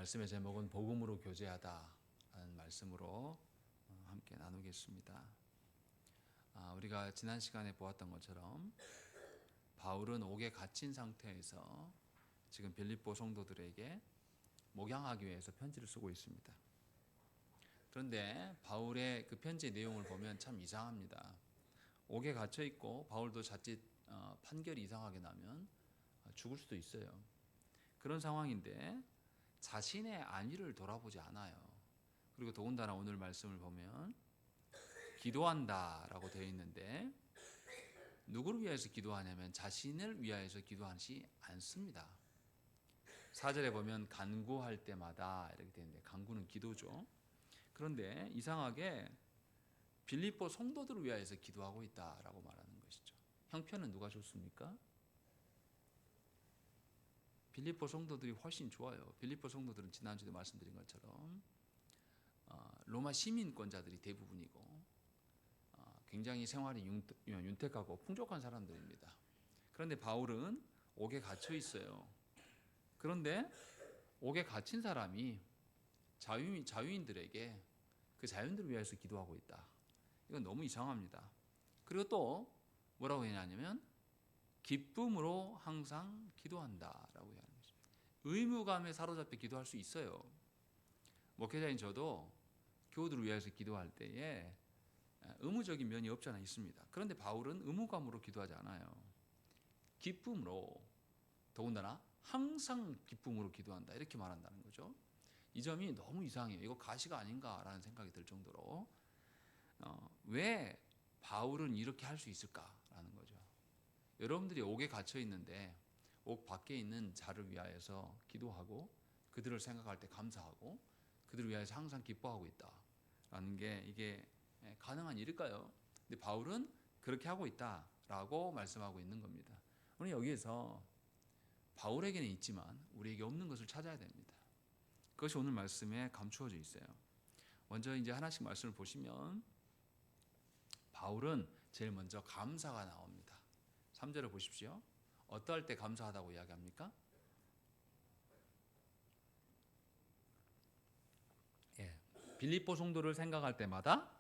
말씀의 제목은 복음으로 교제하다라는 말씀으로 함께 나누겠습니다. 우리가 지난 시간에 보았던 것처럼 바울은 옥에 갇힌 상태에서 지금 빌립보 성도들에게 목양하기 위해서 편지를 쓰고 있습니다. 그런데 바울의 그 편지 내용을 보면 참 이상합니다. 옥에 갇혀 있고 바울도 자칫 판결이 이상하게 나면 죽을 수도 있어요. 그런 상황인데 자신의 안위를 돌아보지 않아요. 그리고 더군다나 오늘 말씀을 보면 기도한다라고 되어 있는데 누구를 위해서 기도하냐면 자신을 위하여서 기도하지 않습니다. 4절에 보면 간구할 때마다 이렇게 되는데 간구는 기도죠. 그런데 이상하게 빌립보 성도들을 위하여서 기도하고 있다라고 말하는 것이죠. 형편은 누가 좋습니까? 빌립보 성도들이 훨씬 좋아요. 빌립보 성도들은 지난주에 말씀드린 것처럼 로마 시민권자들이 대부분이고 굉장히 생활이 윤택하고 풍족한 사람들입니다. 그런데 바울은 옥에 갇혀 있어요. 그런데 옥에 갇힌 사람이 자유인들에게 그 자유인들을 위해서 기도하고 있다. 이건 너무 이상합니다. 그리고 또 뭐라고 했냐면 기쁨으로 항상 기도한다라고 하는 것입니다. 의무감에 사로잡혀 기도할 수 있어요. 목회자인 저도 교우들을 위해서 기도할 때에 의무적인 면이 없지 않아 있습니다. 그런데 바울은 의무감으로 기도하지 않아요. 기쁨으로, 더군다나 항상 기쁨으로 기도한다 이렇게 말한다는 거죠. 이 점이 너무 이상해요. 이거 가시가 아닌가라는 생각이 들 정도로 왜 바울은 이렇게 할 수 있을까라는 거죠. 여러분들이 옥에 갇혀 있는데 옥 밖에 있는 자를 위하여서 기도하고 그들을 생각할 때 감사하고 그들을 위하여서 항상 기뻐하고 있다라는 게 이게 가능한 일일까요? 근데 바울은 그렇게 하고 있다라고 말씀하고 있는 겁니다. 오늘 여기에서 바울에게는 있지만 우리에게 없는 것을 찾아야 됩니다. 그것이 오늘 말씀에 감추어져 있어요. 먼저 이제 하나씩 말씀을 보시면 바울은 제일 먼저 감사가 나옵니다. 3절을 보십시오. 어떠할 때 감사하다고 이야기합니까? 빌립보 성도를 생각할 때마다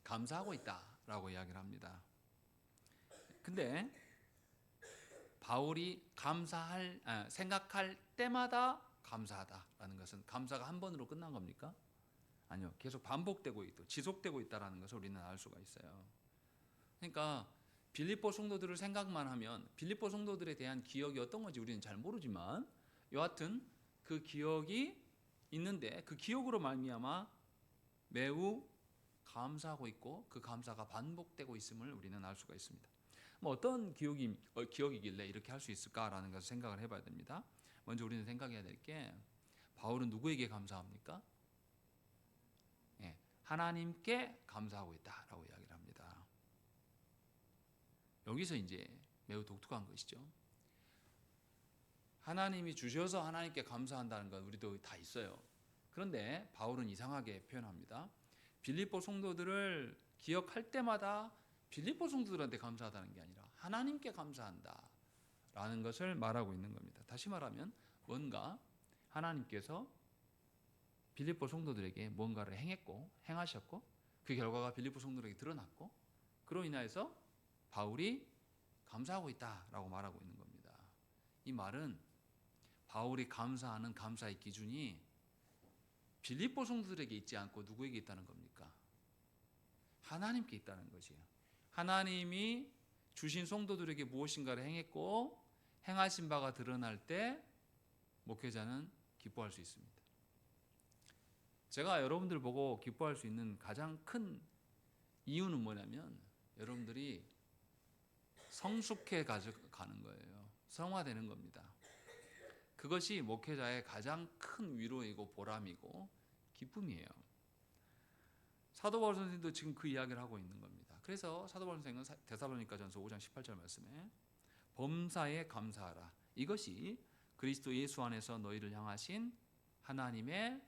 감사하고 있다라고 이야기를 합니다. 근데 바울이 생각할 때마다 감사하다라는 것은 감사가 한 번으로 끝난 겁니까? 아니요. 계속 반복되고 있고 지속되고 있다는 것을 우리는 알 수가 있어요. 그러니까 빌립보 성도들을 생각만 하면 빌립보 성도들에 대한 기억이 어떤 건지 우리는 잘 모르지만 여하튼 그 기억이 있는데 그 기억으로 말미암아 매우 감사하고 그 감사가 반복되고 있음을 우리는 알 수가 있습니다. 어떤 기억이길래 이렇게 할 수 있을까라는 것을 생각을 해봐야 됩니다. 먼저 우리는 생각해야 될 게 바울은 누구에게 감사합니까? 하나님께 감사하고 있다라고 이야기를 합니다. 여기서 이제 매우 독특한 것이죠. 하나님이 주셔서 하나님께 감사한다는 건 우리도 다 있어요. 그런데 바울은 이상하게 표현합니다. 빌립보 성도들을 기억할 때마다 빌립보 성도들한테 감사하다는 게 아니라 하나님께 감사한다라는 것을 말하고 있는 겁니다. 다시 말하면 뭔가 하나님께서 빌립보 성도들에게 뭔가를 행하셨고 그 결과가 빌립보 성도들에게 드러났고 그로 인하여서 바울이 감사하고 있다라고 말하고 있는 겁니다. 이 말은 바울이 감사하는 감사의 기준이 빌립보 성도들에게 있지 않고 누구에게 있다는 겁니까? 하나님께 있다는 것이에요. 하나님이 주신 성도들에게 무엇인가를 행했고 행하신 바가 드러날 때 목회자는 기뻐할 수 있습니다. 제가 여러분들 보고 기뻐할 수 있는 가장 큰 이유는 뭐냐면 여러분들이 성숙해 가는 거예요. 성화되는 겁니다. 그것이 목회자의 가장 큰 위로이고 보람이고 기쁨이에요. 사도 바울 선생님도 지금 그 이야기를 하고 있는 겁니다. 그래서 사도 바울 선생님은 데살로니가전서 5장 18절 말씀에 범사에 감사하라. 이것이 그리스도 예수 안에서 너희를 향하신 하나님의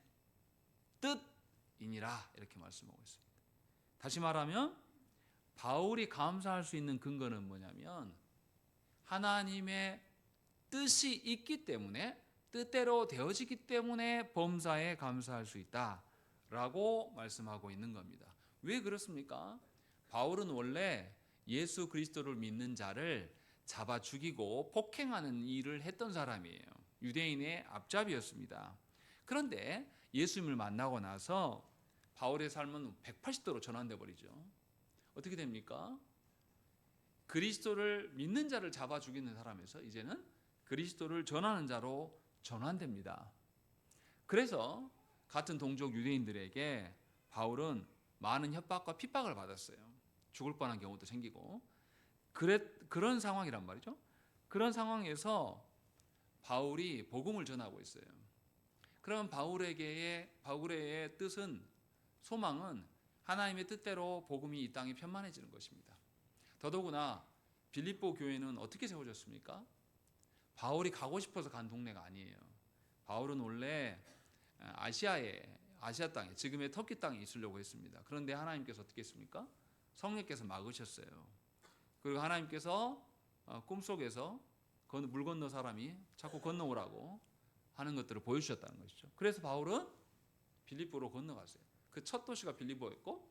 뜻이니라 이렇게 말씀하고 있습니다. 다시 말하면 바울이 감사할 수 있는 근거는 뭐냐면 하나님의 뜻이 있기 때문에 뜻대로 되어지기 때문에 범사에 감사할 수 있다라고 말씀하고 있는 겁니다. 왜 그렇습니까? 바울은 원래 예수 그리스도를 믿는 자를 잡아 죽이고 폭행하는 일을 했던 사람이에요. 유대인의 앞잡이였습니다. 그런데 예수님을 만나고 나서 바울의 삶은 180도로 전환돼 버리죠. 어떻게 됩니까? 그리스도를 믿는 자를 잡아 죽이는 사람에서 이제는 그리스도를 전하는 자로 전환됩니다. 그래서 같은 동족 유대인들에게 바울은 많은 협박과 핍박을 받았어요. 죽을 뻔한 경우도 생기고 그런 상황이란 말이죠. 그런 상황에서 바울이 복음을 전하고 있어요. 그러면 바울의 뜻은, 소망은 하나님의 뜻대로 복음이 이 땅에 편만해지는 것입니다. 더더구나 빌립보 교회는 어떻게 세워졌습니까? 바울이 가고 싶어서 간 동네가 아니에요. 바울은 원래 아시아 땅에, 지금의 터키 땅에 있으려고 했습니다. 그런데 하나님께서 어떻게 했습니까? 성령께서 막으셨어요. 그리고 하나님께서 꿈속에서 물 건너 사람이 자꾸 건너오라고 하는 것들을 보여주셨다는 것이죠. 그래서 바울은 빌립보로 건너갔어요. 그 첫 도시가 빌립보였고,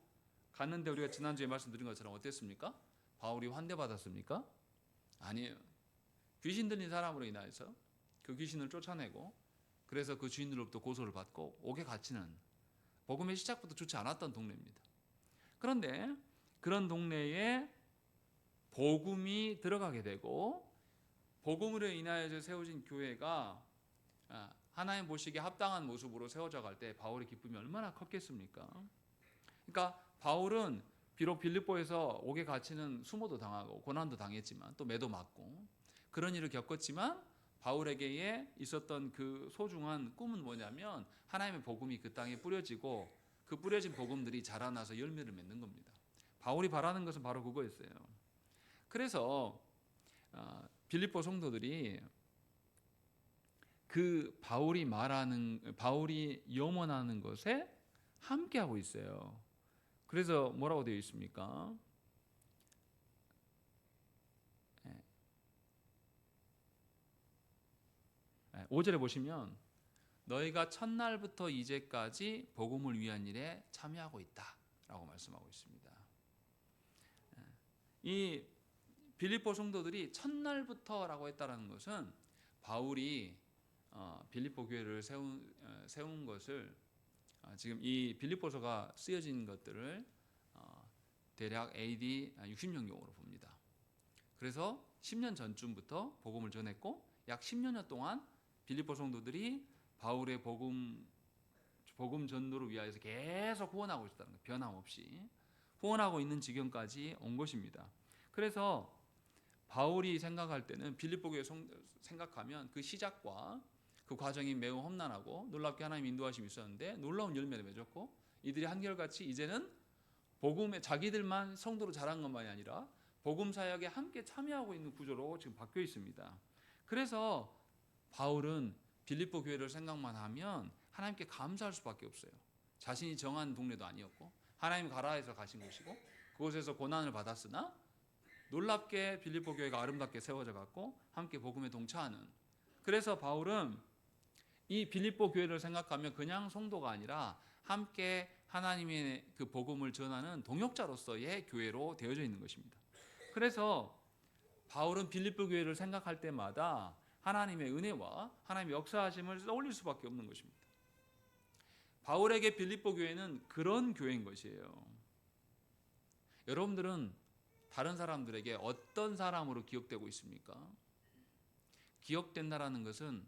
갔는데 우리가 지난주에 말씀드린 것처럼 어땠습니까? 바울이 환대받았습니까? 아니에요. 귀신 들린 사람으로 인하여서 그 귀신을 쫓아내고, 그래서 그 주인들로부터 고소를 받고 옥에 갇히는, 복음의 시작부터 좋지 않았던 동네입니다. 그런데 그런 동네에 복음이 들어가게 되고, 복음으로 인하여서 세워진 교회가 하나님 보시기에 합당한 모습으로 세워져 갈 때 바울의 기쁨이 얼마나 컸겠습니까? 그러니까 바울은 비록 빌립보에서 옥에 갇히는 수모도 당하고 고난도 당했지만, 또 매도 맞고 그런 일을 겪었지만, 바울에게 있었던 그 소중한 꿈은 뭐냐면 하나님의 복음이 그 땅에 뿌려지고 그 뿌려진 복음들이 자라나서 열매를 맺는 겁니다. 바울이 바라는 것은 바로 그거였어요. 그래서 빌립보 성도들이 그 바울이 염원하는 것에 함께하고 있어요. 그래서 뭐라고 되어 있습니까? 5절에 보시면 너희가 첫날부터 이제까지 복음을 위한 일에 참여하고 있다라고 말씀하고 있습니다. 이 빌립보 성도들이 첫날부터라고 했다라는 것은 바울이 빌립보 교회를 세운 것을, 지금 이 빌립보서가 쓰여진 것들을 대략 AD 60년경으로 봅니다. 그래서 10년 전쯤부터 복음을 전했고 약 10년 동안 빌립보 성도들이 바울의 복음 전도를 위하여서 계속 후원하고 있었다는 거예요. 변함없이 후원하고 있는 지경까지 온 것입니다. 그래서 바울이 생각할 때는 빌립보 교회 생각하면 그 시작과 그 과정이 매우 험난하고 놀랍게 하나님 인도하심이 있었는데 놀라운 열매를 맺었고, 이들이 한결같이 이제는 복음에 자기들만 성도로 자란 것만이 아니라 복음 사역에 함께 참여하고 있는 구조로 지금 바뀌어 있습니다. 그래서 바울은 빌립보 교회를 생각만 하면 하나님께 감사할 수밖에 없어요. 자신이 정한 동네도 아니었고 하나님 가라해서 가신 곳이고, 그곳에서 고난을 받았으나 놀랍게 빌립보 교회가 아름답게 세워져 갔고 함께 복음에 동참하는, 그래서 바울은 이 빌립보 교회를 생각하면 그냥 성도가 아니라 함께 하나님의 그 복음을 전하는 동역자로서의 교회로 되어져 있는 것입니다. 그래서 바울은 빌립보 교회를 생각할 때마다 하나님의 은혜와 하나님의 역사하심을 떠올릴 수밖에 없는 것입니다. 바울에게 빌립보 교회는 그런 교회인 것이에요. 여러분들은 다른 사람들에게 어떤 사람으로 기억되고 있습니까? 기억된다라는 것은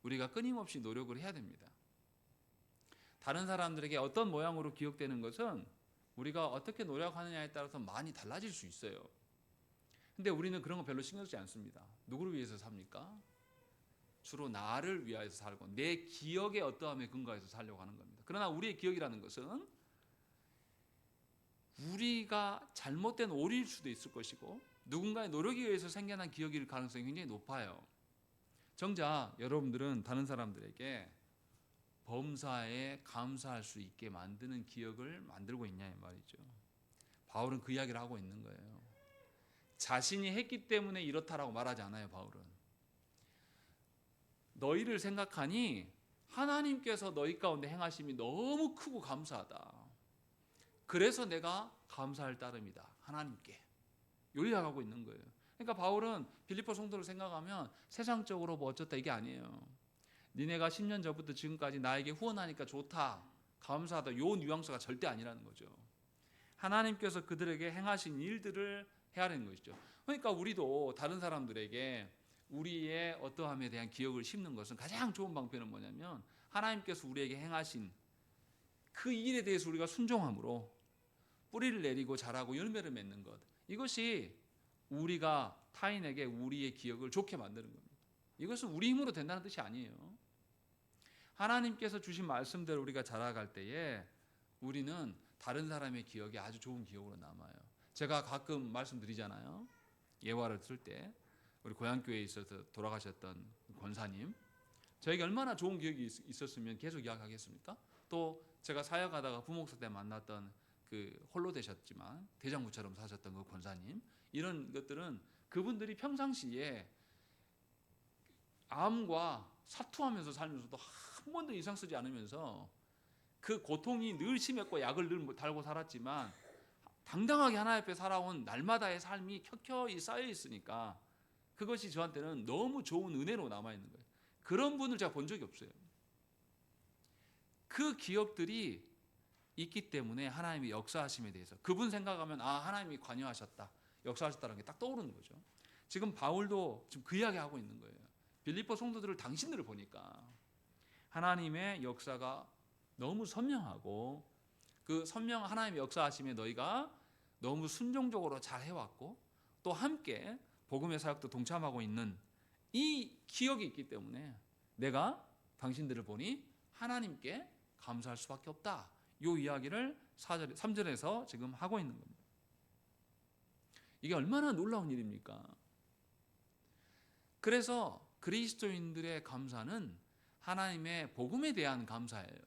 우리가 끊임없이 노력을 해야 됩니다. 다른 사람들에게 어떤 모양으로 기억되는 것은 우리가 어떻게 노력하느냐에 따라서 많이 달라질 수 있어요. 근데 우리는 그런 거 별로 신경 쓰지 않습니다. 누구를 위해서 삽니까? 주로 나를 위하여서 살고 내 기억의 어떠함에 근거해서 살려고 하는 겁니다. 그러나 우리의 기억이라는 것은 우리가 잘못된 오류일 수도 있을 것이고 누군가의 노력에 의해서 생겨난 기억일 가능성이 굉장히 높아요. 정작 여러분들은 다른 사람들에게 범사에 감사할 수 있게 만드는 기억을 만들고 있냐 이 말이죠. 바울은 그 이야기를 하고 있는 거예요. 자신이 했기 때문에 이렇다라고 말하지 않아요. 바울은 너희를 생각하니 하나님께서 너희 가운데 행하심이 너무 크고 감사하다. 그래서 내가 감사할 따름이다. 하나님께. 요리하고 있는 거예요. 그러니까 바울은 빌립보 성도를 생각하면 세상적으로 뭐 어쩌다 이게 아니에요. 니네가 10년 전부터 지금까지 나에게 후원하니까 좋다. 감사하다. 요 뉘앙스가 절대 아니라는 거죠. 하나님께서 그들에게 행하신 일들을 헤아리는 것이죠. 그러니까 우리도 다른 사람들에게 우리의 어떠함에 대한 기억을 심는 것은 가장 좋은 방법은 뭐냐면 하나님께서 우리에게 행하신 그 일에 대해서 우리가 순종함으로 뿌리를 내리고 자라고 열매를 맺는 것, 이것이 우리가 타인에게 우리의 기억을 좋게 만드는 겁니다. 이것은 우리 힘으로 된다는 뜻이 아니에요. 하나님께서 주신 말씀대로 우리가 자라갈 때에 우리는 다른 사람의 기억이 아주 좋은 기억으로 남아요. 제가 가끔 말씀드리잖아요. 예화를 들을 때 우리 고향교회에 있어서 돌아가셨던 권사님, 저에게 얼마나 좋은 기억이 있었으면 계속 이야기하겠습니까? 또 제가 사역하다가 부목사 때 만났던 그 홀로 되셨지만 대장부처럼 사셨던 그 권사님, 이런 것들은 그분들이 평상시에 암과 사투하면서 살면서도 한 번도 인상 쓰지 않으면서 그 고통이 늘 심했고 약을 늘 달고 살았지만 당당하게 하나님 앞에 살아온 날마다의 삶이 켜켜이 쌓여 있으니까 그것이 저한테는 너무 좋은 은혜로 남아있는 거예요. 그런 분을 제가 본 적이 없어요. 그 기억들이 있기 때문에 하나님의 역사하심에 대해서 그분 생각하면 하나님이 관여하셨다, 역사하셨다는 게 딱 떠오르는 거죠. 지금 바울도 지금 그 이야기 하고 있는 거예요. 빌립보 성도들을, 당신들을 보니까 하나님의 역사가 너무 선명하고 그 선명한 하나님의 역사하심에 너희가 너무 순종적으로 잘 해왔고 또 함께 복음의 사역도 동참하고 있는 이 기억이 있기 때문에 내가 당신들을 보니 하나님께 감사할 수밖에 없다. 이 이야기를 3절에서 지금 하고 있는 겁니다. 이게 얼마나 놀라운 일입니까? 그래서 그리스도인들의 감사는 하나님의 복음에 대한 감사예요.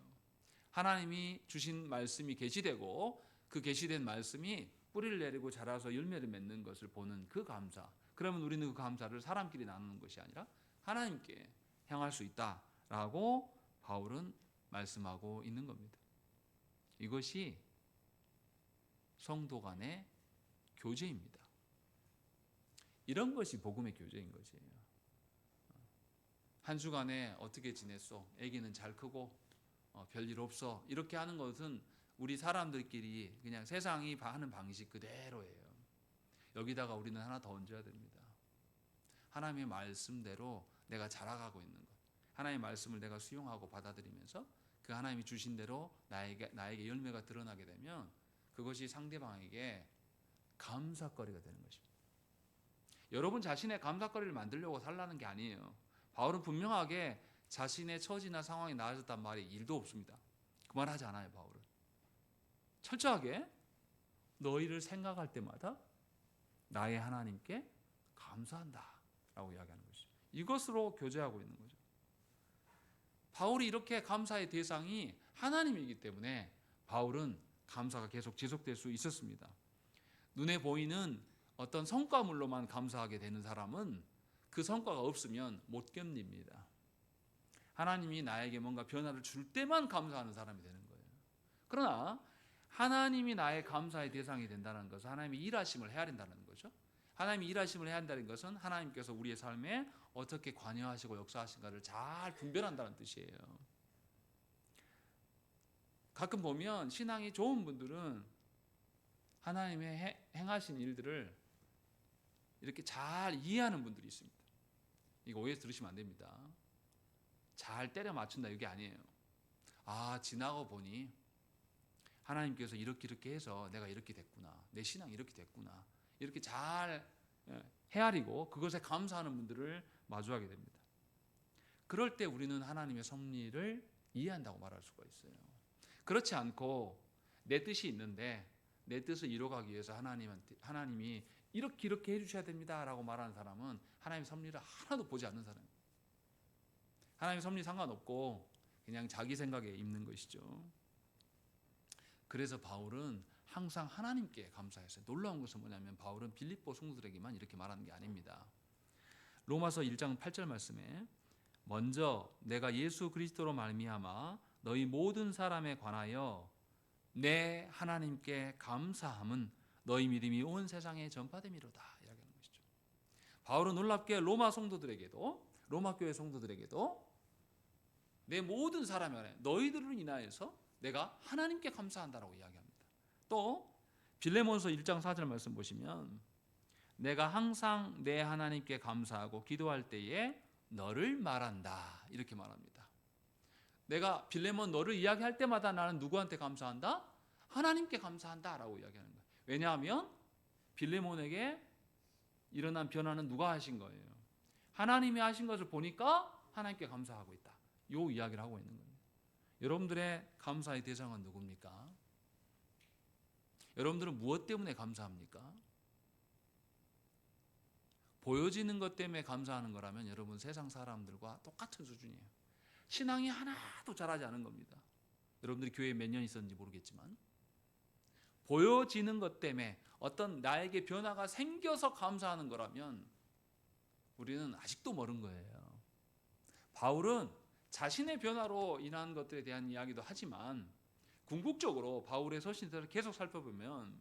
하나님이 주신 말씀이 계시되고 그 계시된 말씀이 뿌리를 내리고 자라서 열매를 맺는 것을 보는 그 감사. 그러면 우리는 그 감사를 사람끼리 나누는 것이 아니라 하나님께 향할 수 있다라고 바울은 말씀하고 있는 겁니다. 이것이 성도 간의 교제입니다. 이런 것이 복음의 교제인 것이에요. 한 주간에 어떻게 지냈어? 아기는 잘 크고 별일 없어? 이렇게 하는 것은 우리 사람들끼리 그냥 세상이 하는 방식 그대로예요. 여기다가 우리는 하나 더 얹어야 됩니다. 하나님의 말씀대로 내가 자라가고 있는 것, 하나님의 말씀을 내가 수용하고 받아들이면서 그 하나님이 주신 대로 나에게 열매가 드러나게 되면 그것이 상대방에게 감사거리가 되는 것입니다. 여러분 자신의 감사거리를 만들려고 살라는 게 아니에요. 바울은 분명하게 자신의 처지나 상황이 나아졌단 말이 일도 없습니다. 그 말 하지 않아요. 바울은 철저하게 너희를 생각할 때마다 나의 하나님께 감사한다 라고 이야기하는 것이죠. 이것으로 교제하고 있는 거죠. 바울이 이렇게 감사의 대상이 하나님이기 때문에 바울은 감사가 계속 지속될 수 있었습니다. 눈에 보이는 어떤 성과물로만 감사하게 되는 사람은 그 성과가 없으면 못 견딥니다. 하나님이 나에게 뭔가 변화를 줄 때만 감사하는 사람이 되는 거예요. 그러나 하나님이 나의 감사의 대상이 된다는 것은 하나님이 일하심을 헤아린다는 거죠. 하나님이 일하심을 헤아린다는 것은 하나님께서 우리의 삶에 어떻게 관여하시고 역사하신가를 잘 분별한다는 뜻이에요. 가끔 보면 신앙이 좋은 분들은 하나님의 행하신 일들을 이렇게 잘 이해하는 분들이 있습니다. 이거 오해해서 들으시면 안 됩니다. 잘 때려 맞춘다 이게 아니에요. 지나고 보니 하나님께서 이렇게 해서 내가 이렇게 됐구나, 내 신앙이 이렇게 됐구나, 이렇게 잘 헤아리고 그것에 감사하는 분들을 마주하게 됩니다. 그럴 때 우리는 하나님의 섭리를 이해한다고 말할 수가 있어요. 그렇지 않고 내 뜻이 있는데 내 뜻을 이루어가기 위해서 하나님이 이렇게 해주셔야 됩니다라고 말하는 사람은 하나님의 섭리를 하나도 보지 않는 사람입니다. 하나님의 섭리 상관없고 그냥 자기 생각에 있는 것이죠. 그래서 바울은 항상 하나님께 감사했어요. 놀라운 것은 뭐냐면 바울은 빌립보 성도들에게만 이렇게 말하는 게 아닙니다. 로마서 1장 8절 말씀에 먼저 내가 예수 그리스도로 말미암아 너희 모든 사람에 관하여 내 하나님께 감사함은 너희 믿음이 온 세상에 전파됨이로다 이야기하는 것이죠. 바울은 놀랍게 로마 교회 성도들에게도 내 모든 사람에 관해 너희들을 인하여서 내가 하나님께 감사한다라고 이야기합니다. 또 빌레몬서 1장 4절 말씀 보시면 내가 항상 내 하나님께 감사하고 기도할 때에 너를 말한다 이렇게 말합니다. 내가 빌레몬 너를 이야기할 때마다 나는 누구한테 감사한다? 하나님께 감사한다라고 이야기하는 거예요. 왜냐하면 빌레몬에게 일어난 변화는 누가 하신 거예요? 하나님이 하신 것을 보니까 하나님께 감사하고 있다. 이 이야기를 하고 있는 겁니다. 여러분들의 감사의 대상은 누굽니까? 여러분들은 무엇 때문에 감사합니까? 보여지는 것 때문에 감사하는 거라면 여러분 세상 사람들과 똑같은 수준이에요. 신앙이 하나도 자라지 않은 겁니다. 여러분들이 교회에 몇 년 있었는지 모르겠지만 보여지는 것 때문에 어떤 나에게 변화가 생겨서 감사하는 거라면 우리는 아직도 멀은 거예요. 바울은 자신의 변화로 인한 것들에 대한 이야기도 하지만 궁극적으로 바울의 서신들을 계속 살펴보면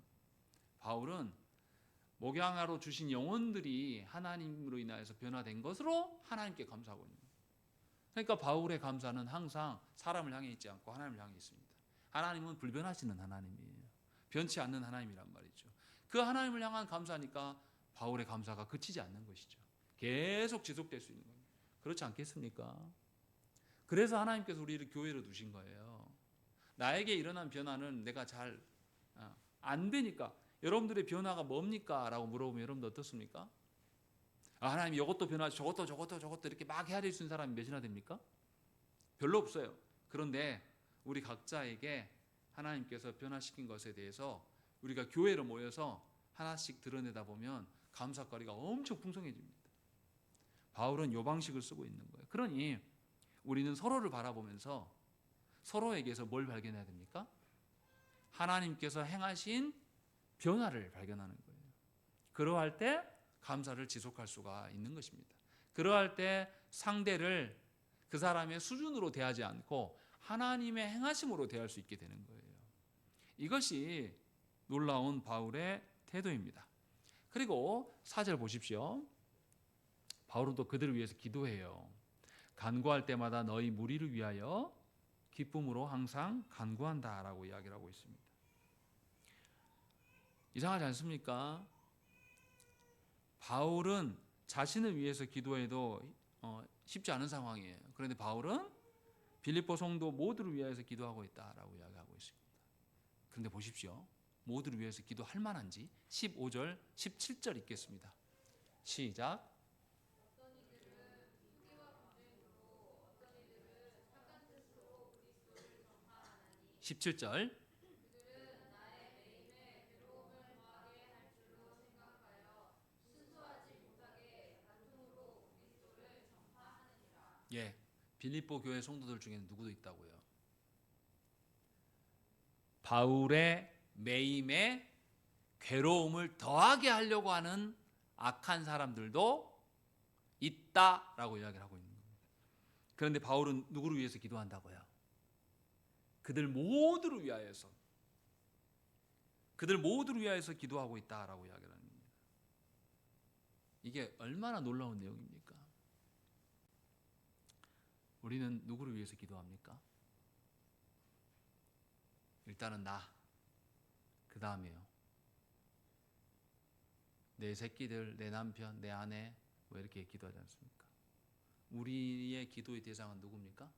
바울은 목양하러 주신 영혼들이 하나님으로 인하여서 변화된 것으로 하나님께 감사하고 있는 거예요. 그러니까 바울의 감사는 항상 사람을 향해 있지 않고 하나님을 향해 있습니다. 하나님은 불변하시는 하나님이에요. 변치 않는 하나님이란 말이죠. 그 하나님을 향한 감사니까 바울의 감사가 그치지 않는 것이죠. 계속 지속될 수 있는 겁니다. 그렇지 않겠습니까? 그래서 하나님께서 우리를 교회로 두신 거예요. 나에게 일어난 변화는 내가 잘 안 되니까 여러분들의 변화가 뭡니까? 라고 물어보면 여러분들 어떻습니까? 하나님 이것도 변화하지 저것도 이렇게 막 해야 될 수 있는 사람이 몇이나 됩니까? 별로 없어요. 그런데 우리 각자에게 하나님께서 변화시킨 것에 대해서 우리가 교회로 모여서 하나씩 드러내다 보면 감사거리가 엄청 풍성해집니다. 바울은 이 방식을 쓰고 있는 거예요. 그러니 우리는 서로를 바라보면서 서로에게서 뭘 발견해야 됩니까? 하나님께서 행하신 변화를 발견하는 거예요. 그러할 때 감사를 지속할 수가 있는 것입니다. 그러할 때 상대를 그 사람의 수준으로 대하지 않고 하나님의 행하심으로 대할 수 있게 되는 거예요. 이것이 놀라운 바울의 태도입니다. 그리고 4절 보십시오. 바울은 또 그들을 위해서 기도해요. 간구할 때마다 너희 무리를 위하여 기쁨으로 항상 간구한다라고 이야기를 하고 있습니다. 이상하지 않습니까? 바울은 자신을 위해서 기도해도 쉽지 않은 상황이에요. 그런데 바울은 빌립보 성도 모두를 위해서 기도하고 있다라고 이야기하고 있습니다. 그런데 보십시오. 모두를 위해서 기도할 만한지 15절, 17절 읽겠습니다. 시작. 17절. 예, 빌립보 교회 성도들 중에는 누구도 있다고요. 바울의 매임에 괴로움을 더하게 하려고 하는 악한 사람들도 있다라고 이야기를 하고 있는 겁니다. 그런데 바울은 누구를 위해서 기도한다고요? 그들 모두를 위하여서 기도하고 있다라고 이야기를 합니다. 이게 얼마나 놀라운 내용입니까? 우리는 누구를 위해서 기도합니까? 일단은 그 다음에요. 내 새끼들, 내 남편, 내 아내 이렇게 기도하지 않습니까? 우리의 기도의 대상은 누굽니까?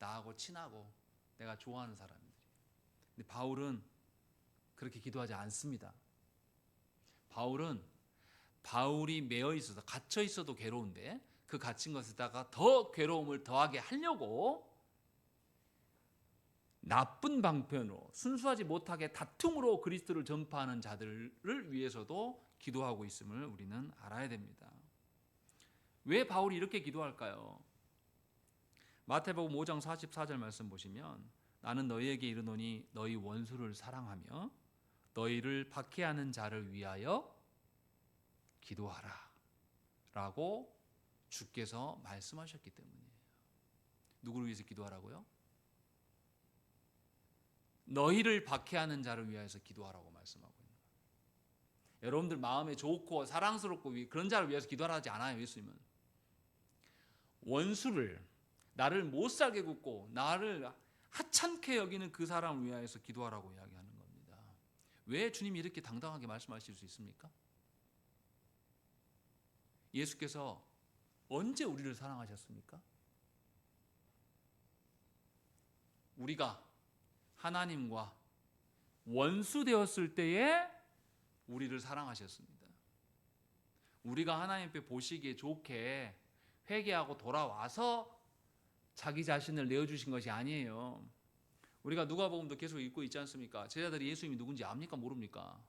나하고 친하고 내가 좋아하는 사람들이. 근데 바울은 그렇게 기도하지 않습니다. 바울이 매여 있어서 갇혀 있어도 괴로운데 그 갇힌 것에다가 더 괴로움을 더하게 하려고 나쁜 방편으로 순수하지 못하게 다툼으로 그리스도를 전파하는 자들을 위해서도 기도하고 있음을 우리는 알아야 됩니다. 왜 바울이 이렇게 기도할까요? 마태복음 5장 44절 말씀 보시면 나는 너희에게 이르노니 너희 원수를 사랑하며 너희를 박해하는 자를 위하여 기도하라 라고 주께서 말씀하셨기 때문이에요. 누구를 위해서 기도하라고요? 너희를 박해하는 자를 위하여서 기도하라고 말씀하고 있는 거예요. 여러분들 마음에 좋고 사랑스럽고 그런 자를 위해서 기도하지 않아요. 예수님은 원수를, 나를 못 살게 굽고 나를 하찮게 여기는 그 사람을 위하여서 기도하라고 이야기하는 겁니다. 왜 주님이 이렇게 당당하게 말씀하실 수 있습니까? 예수께서 언제 우리를 사랑하셨습니까? 우리가 하나님과 원수 되었을 때에 우리를 사랑하셨습니다. 우리가 하나님 앞에 보시기에 좋게 회개하고 돌아와서 자기 자신을 내어주신 것이 아니에요. 우리가 누가복음도 계속 읽고 있지 않습니까? 제자들이 예수님이 누군지 압니까? 모릅니까?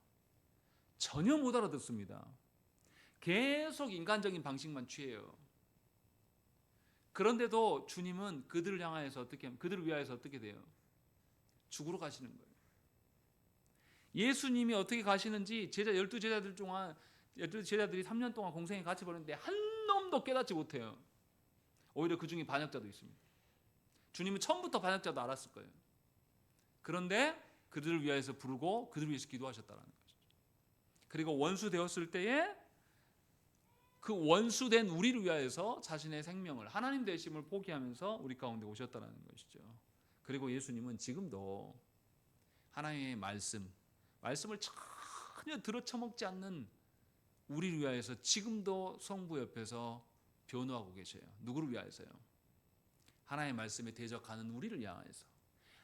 전혀 못 알아듣습니다. 계속 인간적인 방식만 취해요. 그런데도 주님은 그들을 위하여서 어떻게 돼요? 죽으러 가시는 거예요. 예수님이 어떻게 가시는지 12 제자들이 3년 동안 공생에 같이 보냈는데 한 놈도 깨닫지 못해요. 오히려 그 중에 반역자도 있습니다. 주님은 처음부터 반역자도 알았을 거예요. 그런데 그들을 위하여서 부르고 그들을 위해서 기도하셨다는 것이죠. 그리고 원수 되었을 때에 그 원수된 우리를 위하여서 자신의 생명을, 하나님 되심을 포기하면서 우리 가운데 오셨다는 것이죠. 그리고 예수님은 지금도 하나님의 말씀을 전혀 들어쳐먹지 않는 우리를 위하여서 지금도 성부 옆에서 변호하고 계셔요. 누구를 위하여서요? 하나님의 말씀에 대적하는 우리를 향해서.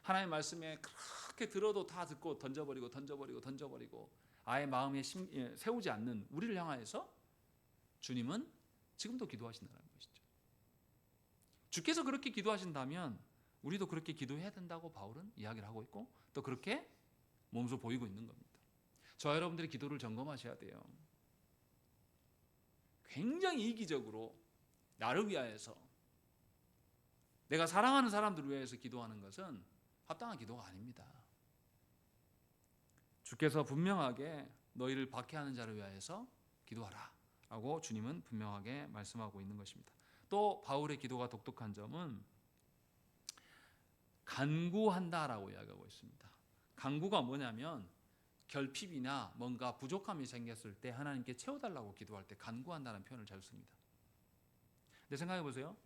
하나님의 말씀에 그렇게 들어도 다 듣고 던져버리고 아예 마음에 세우지 않는 우리를 향하여서 주님은 지금도 기도하신다는 것이죠. 주께서 그렇게 기도하신다면 우리도 그렇게 기도해야 된다고 바울은 이야기를 하고 있고 또 그렇게 몸소 보이고 있는 겁니다. 저와 여러분들이 기도를 점검하셔야 돼요. 굉장히 이기적으로 나를 위하여서, 내가 사랑하는 사람들을 위해서 기도하는 것은 합당한 기도가 아닙니다. 주께서 분명하게 너희를 박해하는 자를 위하여서 기도하라 라고 주님은 분명하게 말씀하고 있는 것입니다. 또 바울의 기도가 독특한 점은 간구한다라고 이야기하고 있습니다. 간구가 뭐냐면 결핍이나 뭔가 부족함이 생겼을 때 하나님께 채워달라고 기도할 때 간구한다는 표현을 잘 씁니다. 근데 생각해 보세요.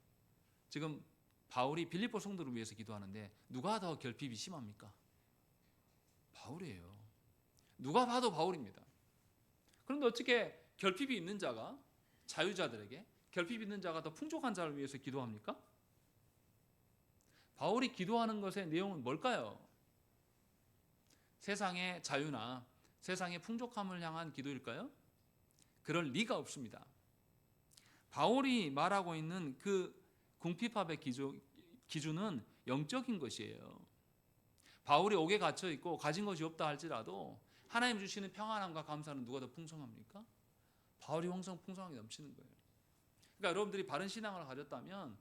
지금 바울이 빌립보 성도를 위해서 기도하는데 누가 더 결핍이 심합니까? 바울이에요. 누가 봐도 바울입니다. 그런데 어떻게 결핍이 있는 자가, 자유자들에게 결핍이 있는 자가 더 풍족한 자를 위해서 기도합니까? 바울이 기도하는 것의 내용은 뭘까요? 세상의 자유나 세상의 풍족함을 향한 기도일까요? 그럴 리가 없습니다. 바울이 말하고 있는 그 궁핍합의 기준은 영적인 것이에요. 바울이 옥에 갇혀 있고 가진 것이 없다 할지라도 하나님 주시는 평안함과 감사는 누가 더 풍성합니까? 바울이 항상 풍성하게 넘치는 거예요. 그러니까 여러분들이 바른 신앙을 가졌다면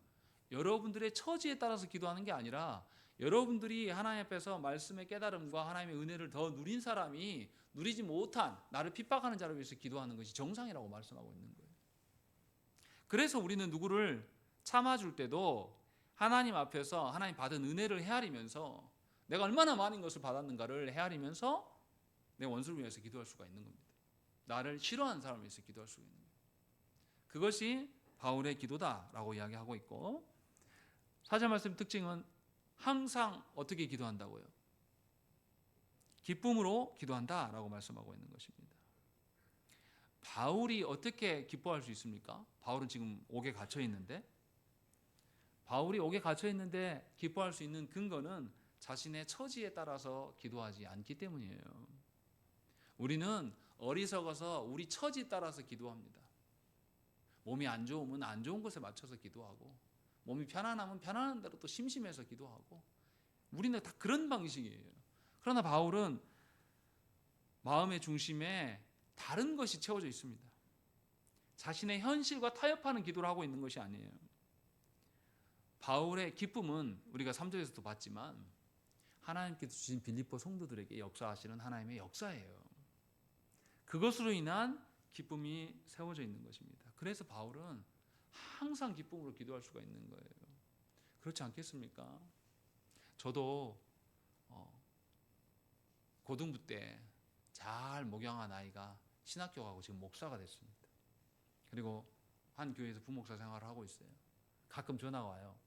여러분들의 처지에 따라서 기도하는 게 아니라 여러분들이 하나님 앞에서 말씀의 깨달음과 하나님의 은혜를 더 누린 사람이 누리지 못한 나를 핍박하는 자를 위해서 기도하는 것이 정상이라고 말씀하고 있는 거예요. 그래서 우리는 누구를 참아줄 때도 하나님 앞에서 하나님 받은 은혜를 헤아리면서 내가 얼마나 많은 것을 받았는가를 헤아리면서 내 원수를 위해서 기도할 수가 있는 겁니다. 나를 싫어하는 사람을 위해서 기도할 수가 있는 거예요. 그것이 바울의 기도다라고 이야기하고 있고, 4절 말씀 특징은 항상 어떻게 기도한다고요? 기쁨으로 기도한다라고 말씀하고 있는 것입니다. 바울이 어떻게 기뻐할 수 있습니까? 바울은 지금 옥에 갇혀 있는데, 바울이 옥에 갇혀 있는데 기뻐할 수 있는 근거는 자신의 처지에 따라서 기도하지 않기 때문이에요. 우리는 어리석어서 우리 처지에 따라서 기도합니다. 몸이 안 좋으면 안 좋은 것에 맞춰서 기도하고, 몸이 편안하면 편안한 대로 또 심심해서 기도하고, 우리는 다 그런 방식이에요. 그러나 바울은 마음의 중심에 다른 것이 채워져 있습니다. 자신의 현실과 타협하는 기도를 하고 있는 것이 아니에요. 바울의 기쁨은 우리가 3절에서도 봤지만 하나님께서 주신 빌립보 성도들에게 역사하시는 하나님의 역사예요. 그것으로 인한 기쁨이 세워져 있는 것입니다. 그래서 바울은 항상 기쁨으로 기도할 수가 있는 거예요. 그렇지 않겠습니까? 저도 고등부 때 잘 목양한 아이가 신학교 가고 지금 목사가 됐습니다. 그리고 한 교회에서 부목사 생활을 하고 있어요. 가끔 전화가 와요.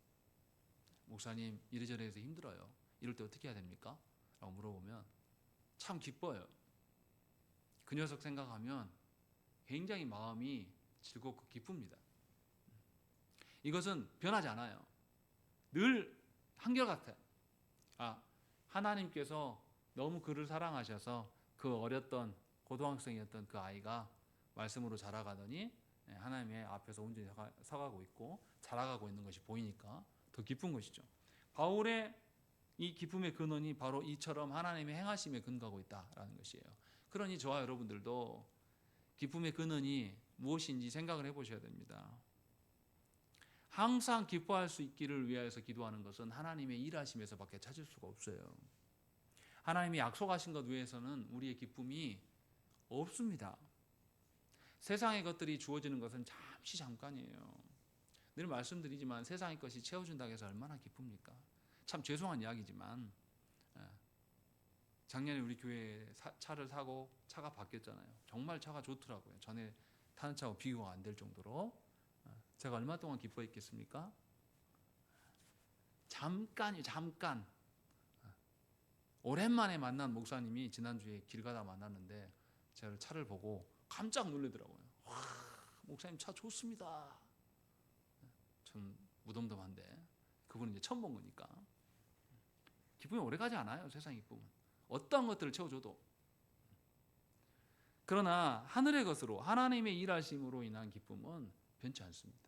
목사님 이래저래 해서 힘들어요. 이럴 때 어떻게 해야 됩니까? 라고 물어보면 참 기뻐요. 그 녀석 생각하면 굉장히 마음이 즐겁고 기쁩니다. 이것은 변하지 않아요. 늘 한결같아요. 하나님께서 너무 그를 사랑하셔서 그 어렸던 고등학생이었던 그 아이가 말씀으로 자라가더니 하나님의 앞에서 온전히 서가고 있고 자라가고 있는 것이 보이니까 더 기쁜 것이죠. 바울의 이 기쁨의 근원이 바로 이처럼 하나님의 행하심에 근거하고 있다라는 것이에요. 그러니 저와 여러분들도 기쁨의 근원이 무엇인지 생각을 해보셔야 됩니다. 항상 기뻐할 수 있기를 위하여서 기도하는 것은 하나님의 일하심에서밖에 찾을 수가 없어요. 하나님이 약속하신 것 위해서는 우리의 기쁨이 없습니다. 세상의 것들이 주어지는 것은 잠시 잠깐이에요. 늘 말씀드리지만 세상의 것이 채워준다고 해서 얼마나 기쁩니까? 참 죄송한 이야기지만 작년에 우리 교회에 차를 사고 차가 바뀌었잖아요. 정말 차가 좋더라고요. 전에 타는 차하고 비교가 안 될 정도로. 제가 얼마 동안 기뻐했겠습니까? 잠깐이요, 잠깐. 오랜만에 만난 목사님이 지난주에 길 가다 만났는데 제가 차를 보고 깜짝 놀라더라고요. 와, 목사님 차 좋습니다. 좀 무덤덤한데 그분은 이제 처음 본 거니까. 기쁨이 오래가지 않아요. 세상 기쁨은 어떤 것들을 채워줘도. 그러나 하늘의 것으로 하나님의 일하심으로 인한 기쁨은 변치 않습니다.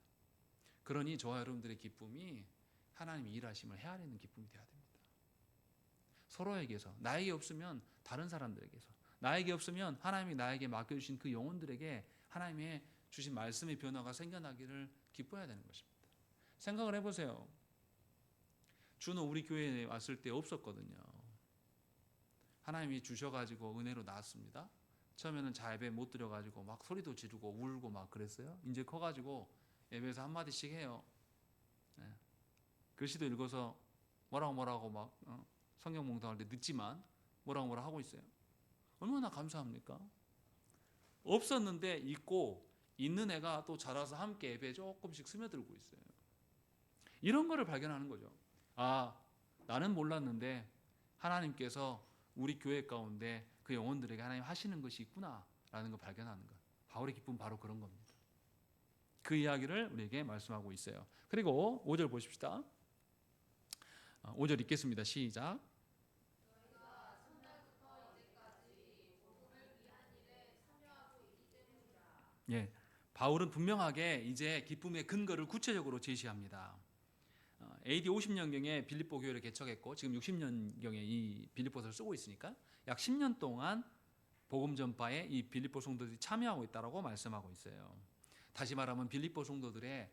그러니 저와 여러분들의 기쁨이 하나님의 일하심을 헤아리는 기쁨이 되어야 됩니다. 서로에게서, 나에게 없으면 다른 사람들에게서, 나에게 없으면 하나님이 나에게 맡겨주신 그 영혼들에게 하나님의 주신 말씀의 변화가 생겨나기를 기뻐해야 되는 것입니다. 생각을 해보세요. 주는 우리 교회에 왔을 때 없었거든요. 하나님이 주셔가지고 은혜로 나왔습니다. 처음에는 예배 못 드려가지고 막 소리도 지르고 울고 막 그랬어요. 이제 커가지고 예배에서 한마디씩 해요. 글씨도 읽어서 뭐라고 막 성경 몽상할 때 늦지만 뭐라고 하고 있어요. 얼마나 감사합니까? 없었는데 있고 있는 애가 또 자라서 함께 예배에 조금씩 스며들고 있어요. 이런 거를 발견하는 거죠. 나는 몰랐는데 하나님께서 우리 교회 가운데 그 영혼들에게 하나님 하시는 것이 있구나 라는 걸 발견하는 것. 바울의 기쁨은 바로 그런 겁니다. 그 이야기를 우리에게 말씀하고 있어요. 그리고 5절 보십시다. 5절 읽겠습니다. 시작. 예, 바울은 분명하게 이제 기쁨의 근거를 구체적으로 제시합니다. AD 50년경에 빌립보 교회를 개척했고 지금 60년경에 이 빌립보서를 쓰고 있으니까 약 10년 동안 복음 전파에 이 빌립보 성도들이 참여하고 있다고 말씀하고 있어요. 다시 말하면 빌립보 성도들의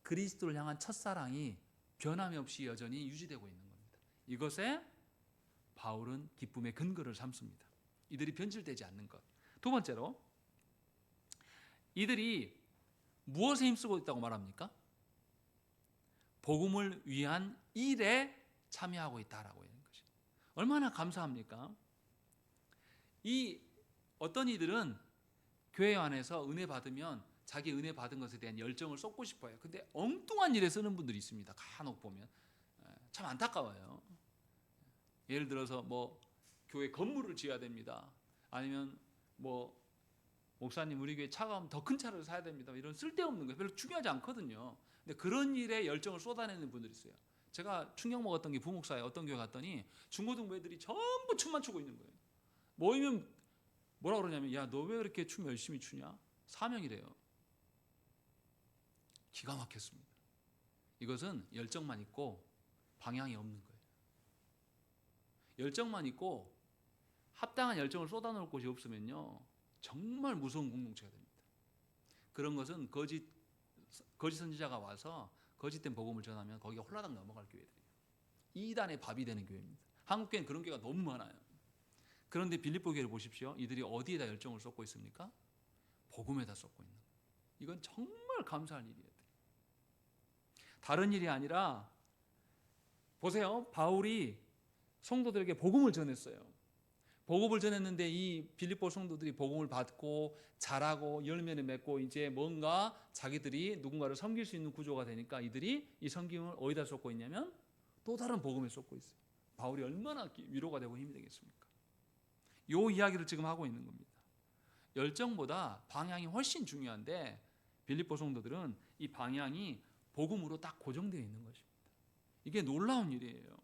그리스도를 향한 첫사랑이 변함이 없이 여전히 유지되고 있는 겁니다. 이것에 바울은 기쁨의 근거를 삼습니다. 이들이 변질되지 않는 것. 두 번째로 이들이 무엇에 힘쓰고 있다고 말합니까? 복음을 위한 일에 참여하고 있다라고 하는 것이 얼마나 감사합니까? 이 어떤 이들은 교회 안에서 은혜 받으면 자기 은혜 받은 것에 대한 열정을 쏟고 싶어요. 근데 엉뚱한 일에 쓰는 분들이 있습니다. 간혹 보면 참 안타까워요. 예를 들어서 뭐 교회 건물을 지어야 됩니다. 아니면 뭐 목사님 우리 교회 차가 오면 더 큰 차를 사야 됩니다. 이런 쓸데없는 거 별로 중요하지 않거든요. 근데 그런 일에 열정을 쏟아내는 분들이 있어요. 제가 충격 먹었던 게 부목사에 어떤 교회 갔더니 중고등부 애들이 전부 춤만 추고 있는 거예요. 모이면 뭐라 그러냐면 야, 너 왜 그렇게 춤 열심히 추냐? 사명이래요. 기가 막혔습니다. 이것은 열정만 있고 방향이 없는 거예요. 열정만 있고 합당한 열정을 쏟아놓을 곳이 없으면요 정말 무서운 공동체가 됩니다. 그런 것은 거짓 선지자가 와서 거짓된 복음을 전하면 거기가 홀라당 넘어갈 교회들이에요. 이단의 밥이 되는 교회입니다. 한국 교회는 그런 교회가 너무 많아요. 그런데 빌립보 교회를 보십시오. 이들이 어디에다 열정을 쏟고 있습니까? 복음에다 쏟고 있는 거예요. 이건 정말 감사할 일이에요. 다른 일이 아니라 보세요. 바울이 성도들에게 복음을 전했어요. 복음을 전했는데 이 빌립보 성도들이 복음을 받고 자라고 열매를 맺고 이제 뭔가 자기들이 누군가를 섬길 수 있는 구조가 되니까 이들이 이 섬김을 어디다 쏟고 있냐면 또 다른 복음에 쏟고 있어요. 바울이 얼마나 위로가 되고 힘이 되겠습니까? 이 이야기를 지금 하고 있는 겁니다. 열정보다 방향이 훨씬 중요한데 빌립보 성도들은 이 방향이 복음으로 딱 고정되어 있는 것입니다. 이게 놀라운 일이에요.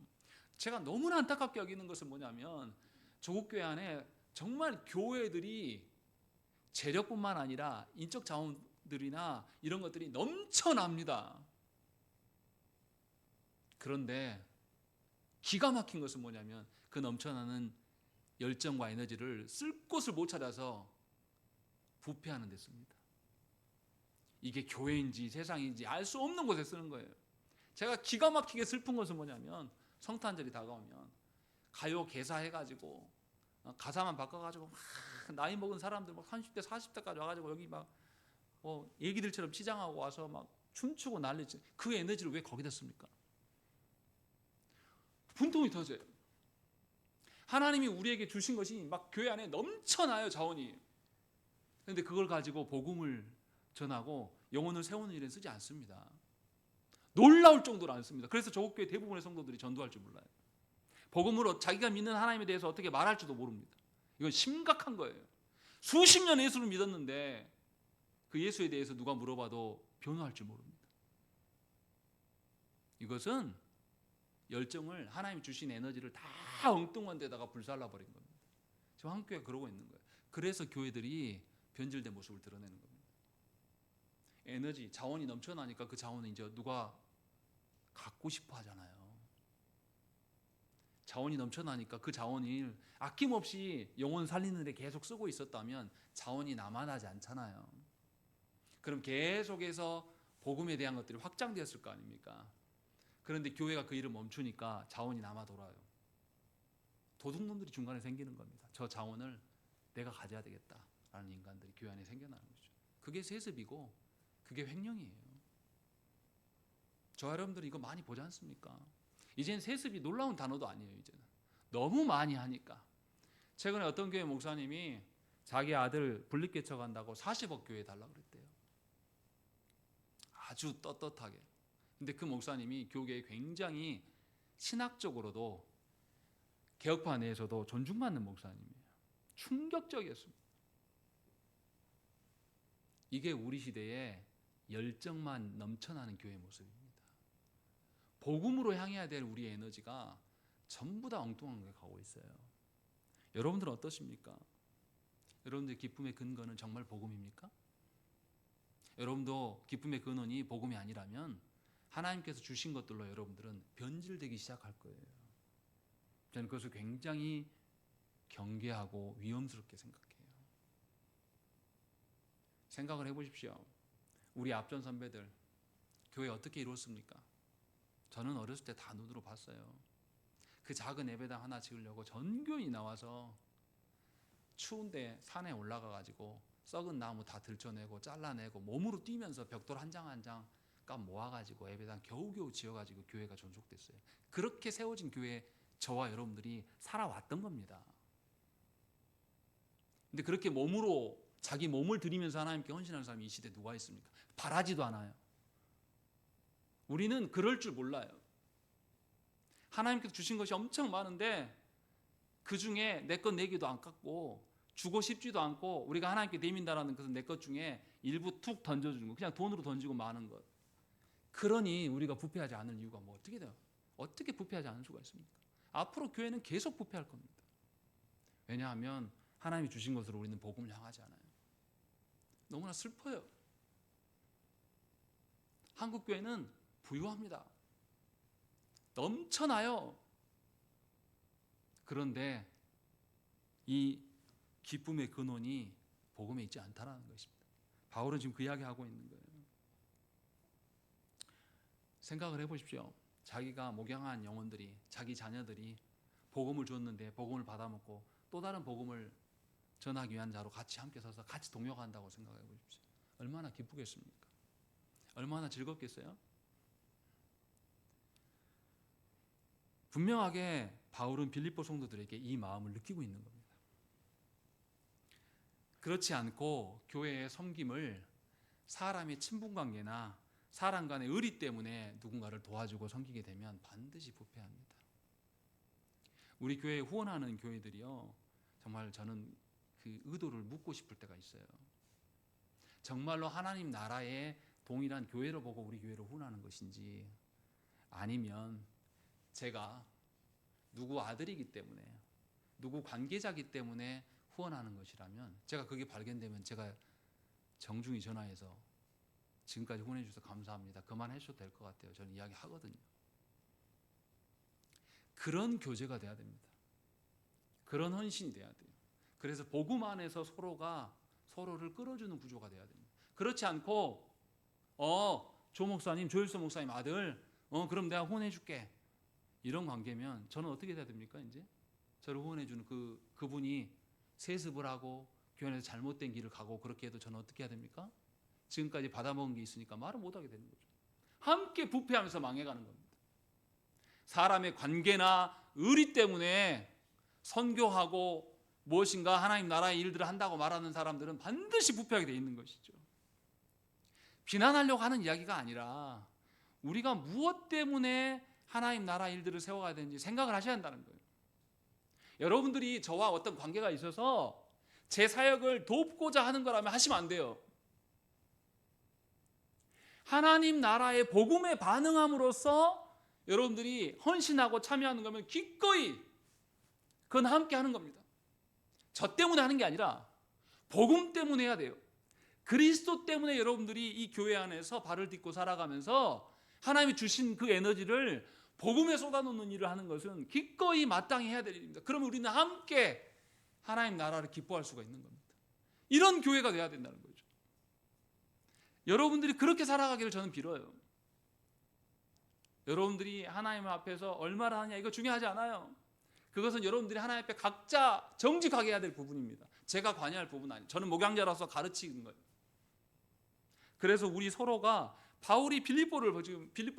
제가 너무나 안타깝게 여기는 것은 뭐냐면 조국교회 안에 정말 교회들이 재력뿐만 아니라 인적 자원들이나 이런 것들이 넘쳐납니다. 그런데 기가 막힌 것은 뭐냐면 그 넘쳐나는 열정과 에너지를 쓸 곳을 못 찾아서 부패하는 데 씁니다. 이게 교회인지 세상인지 알 수 없는 곳에 쓰는 거예요. 제가 기가 막히게 슬픈 것은 뭐냐면 성탄절이 다가오면 가요 개사해가지고 가사만 바꿔가지고 막 나이 먹은 사람들 막 30대 40대까지 와가지고 여기 막 애기들처럼 치장하고 와서 막 춤추고 난리치. 그 에너지를 왜 거기다 씁니까? 분통이 터져요. 하나님이 우리에게 주신 것이 막 교회 안에 넘쳐나요, 자원이. 그런데 그걸 가지고 복음을 전하고 영혼을 세우는 일에 쓰지 않습니다. 놀라울 정도로 안 씁니다. 그래서 조국교회 대부분의 성도들이 전도할 줄 몰라요. 복음으로 자기가 믿는 하나님에 대해서 어떻게 말할지도 모릅니다. 이건 심각한 거예요. 수십 년 예수를 믿었는데 그 예수에 대해서 누가 물어봐도 변호할 줄 모릅니다. 이것은 열정을 하나님이 주신 에너지를 다 엉뚱한 데다가 불살라버린 겁니다. 지금 한국교회가 그러고 있는 거예요. 그래서 교회들이 변질된 모습을 드러내는 겁니다. 에너지, 자원이 넘쳐나니까 그 자원을 이제 누가 갖고 싶어 하잖아요. 자원이 넘쳐나니까 그 자원을 아낌없이 영혼 살리는 데 계속 쓰고 있었다면 자원이 남아나지 않잖아요. 그럼 계속해서 복음에 대한 것들이 확장되었을 거 아닙니까? 그런데 교회가 그 일을 멈추니까 자원이 남아 돌아요. 도둑놈들이 중간에 생기는 겁니다. 저 자원을 내가 가져야 되겠다라는 인간들이 교회 안에 생겨나는 거죠. 그게 세습이고 그게 횡령이에요. 저 여러분들이 이거 많이 보지 않습니까? 이제는 세습이 놀라운 단어도 아니에요. 이제는 너무 많이 하니까. 최근에 어떤 교회 목사님이 자기 아들 분립개척 한다고 40억 교회에 달라고 그랬대요. 아주 떳떳하게. 근데 그 목사님이 교계에 굉장히 신학적으로도 개혁파 내에서도 존중받는 목사님이에요. 충격적이었습니다. 이게 우리 시대의 열정만 넘쳐나는 교회 모습입니다. 복음으로 향해야 될 우리의 에너지가 전부 다 엉뚱한 게 가고 있어요. 여러분들은 어떠십니까? 여러분들의 기쁨의 근거는 정말 복음입니까? 여러분도 기쁨의 근원이 복음이 아니라면 하나님께서 주신 것들로 여러분들은 변질되기 시작할 거예요. 저는 그것을 굉장히 경계하고 위험스럽게 생각해요. 생각을 해보십시오. 우리 앞전 선배들 교회 어떻게 이루었습니까? 저는 어렸을 때 다 눈으로 봤어요. 그 작은 예배당 하나 지으려고 전교인이 나와서 추운데 산에 올라가가지고 썩은 나무 다 들쳐내고 잘라내고 몸으로 뛰면서 벽돌 한 장 한 장 값 모아가지고 예배당 겨우겨우 지어가지고 교회가 존속됐어요. 그렇게 세워진 교회에 저와 여러분들이 살아왔던 겁니다. 근데 그렇게 몸으로 자기 몸을 들이면서 하나님께 헌신하는 사람이 이 시대에 누가 있습니까? 바라지도 않아요. 우리는 그럴 줄 몰라요. 하나님께서 주신 것이 엄청 많은데 그 중에 내 것 내기도 안 깎고 주고 싶지도 않고 우리가 하나님께 내민다라는 것은 내 것 중에 일부 툭 던져주는 거, 그냥 돈으로 던지고 마는 것. 그러니 우리가 부패하지 않을 이유가 뭐 어떻게 돼요? 어떻게 부패하지 않을 수가 있습니까? 앞으로 교회는 계속 부패할 겁니다. 왜냐하면 하나님이 주신 것으로 우리는 복음을 향하지 않아요. 너무나 슬퍼요. 한국 교회는 부유합니다. 넘쳐나요. 그런데 이 기쁨의 근원이 복음에 있지 않다라는 것입니다. 바울은 지금 그 이야기하고 있는 거예요. 생각을 해보십시오. 자기가 목양한 영혼들이, 자기 자녀들이 복음을 줬는데 복음을 받아먹고 또 다른 복음을 전하기 위한 자로 같이 함께 서서 같이 동역한다고 생각해 보십시오. 얼마나 기쁘겠습니까? 얼마나 즐겁겠어요? 분명하게 바울은 빌립보 성도들에게 이 마음을 느끼고 있는 겁니다. 그렇지 않고 교회의 섬김을 사람의 친분관계나 사람 간의 의리 때문에 누군가를 도와주고 섬기게 되면 반드시 부패합니다. 우리 교회에 후원하는 교회들이요, 정말 저는 그 의도를 묻고 싶을 때가 있어요. 정말로 하나님 나라의 동일한 교회를 보고 우리 교회를 후원하는 것인지, 아니면 제가 누구 아들이기 때문에, 누구 관계자기 때문에 후원하는 것이라면, 제가 그게 발견되면 제가 정중히 전화해서 지금까지 후원해 주셔서 감사합니다, 그만하셔도 될 것 같아요, 저는 이야기 하거든요. 그런 교제가 돼야 됩니다. 그런 헌신이 돼야 돼요. 그래서 복음 안에서 서로가 서로를 끌어주는 구조가 돼야 됩니다. 그렇지 않고 조 목사님, 조일서 목사님 아들, 그럼 내가 후원해 줄게, 이런 관계면 저는 어떻게 돼야 됩니까? 이제 저를 후원해 주는 그분이 세습을 하고 교회 안에서 잘못된 길을 가고 그렇게 해도 저는 어떻게 해야 됩니까? 지금까지 받아먹은 게 있으니까 말을 못하게 되는 거죠. 함께 부패하면서 망해가는 겁니다. 사람의 관계나 의리 때문에 선교하고 무엇인가 하나님 나라의 일들을 한다고 말하는 사람들은 반드시 부패하게 돼 있는 것이죠. 비난하려고 하는 이야기가 아니라 우리가 무엇 때문에 하나님 나라 일들을 세워가야 되는지 생각을 하셔야 한다는 거예요. 여러분들이 저와 어떤 관계가 있어서 제 사역을 돕고자 하는 거라면 하시면 안 돼요. 하나님 나라의 복음에 반응함으로써 여러분들이 헌신하고 참여하는 거면 기꺼이 그건 함께 하는 겁니다. 저 때문에 하는 게 아니라 복음 때문에 해야 돼요. 그리스도 때문에 여러분들이 이 교회 안에서 발을 딛고 살아가면서 하나님이 주신 그 에너지를 복음에 쏟아놓는 일을 하는 것은 기꺼이 마땅히 해야 될 일입니다. 그러면 우리는 함께 하나님 나라를 기뻐할 수가 있는 겁니다. 이런 교회가 돼야 된다는 거죠. 여러분들이 그렇게 살아가기를 저는 빌어요. 여러분들이 하나님 앞에서 얼마나 하냐 이거 중요하지 않아요. 그것은 여러분들이 하나님 앞에 각자 정직하게 해야 될 부분입니다. 제가 관여할 부분은 아니에요. 저는 목양자로서 가르치는 거예요. 그래서 우리 서로가 바울이 빌립보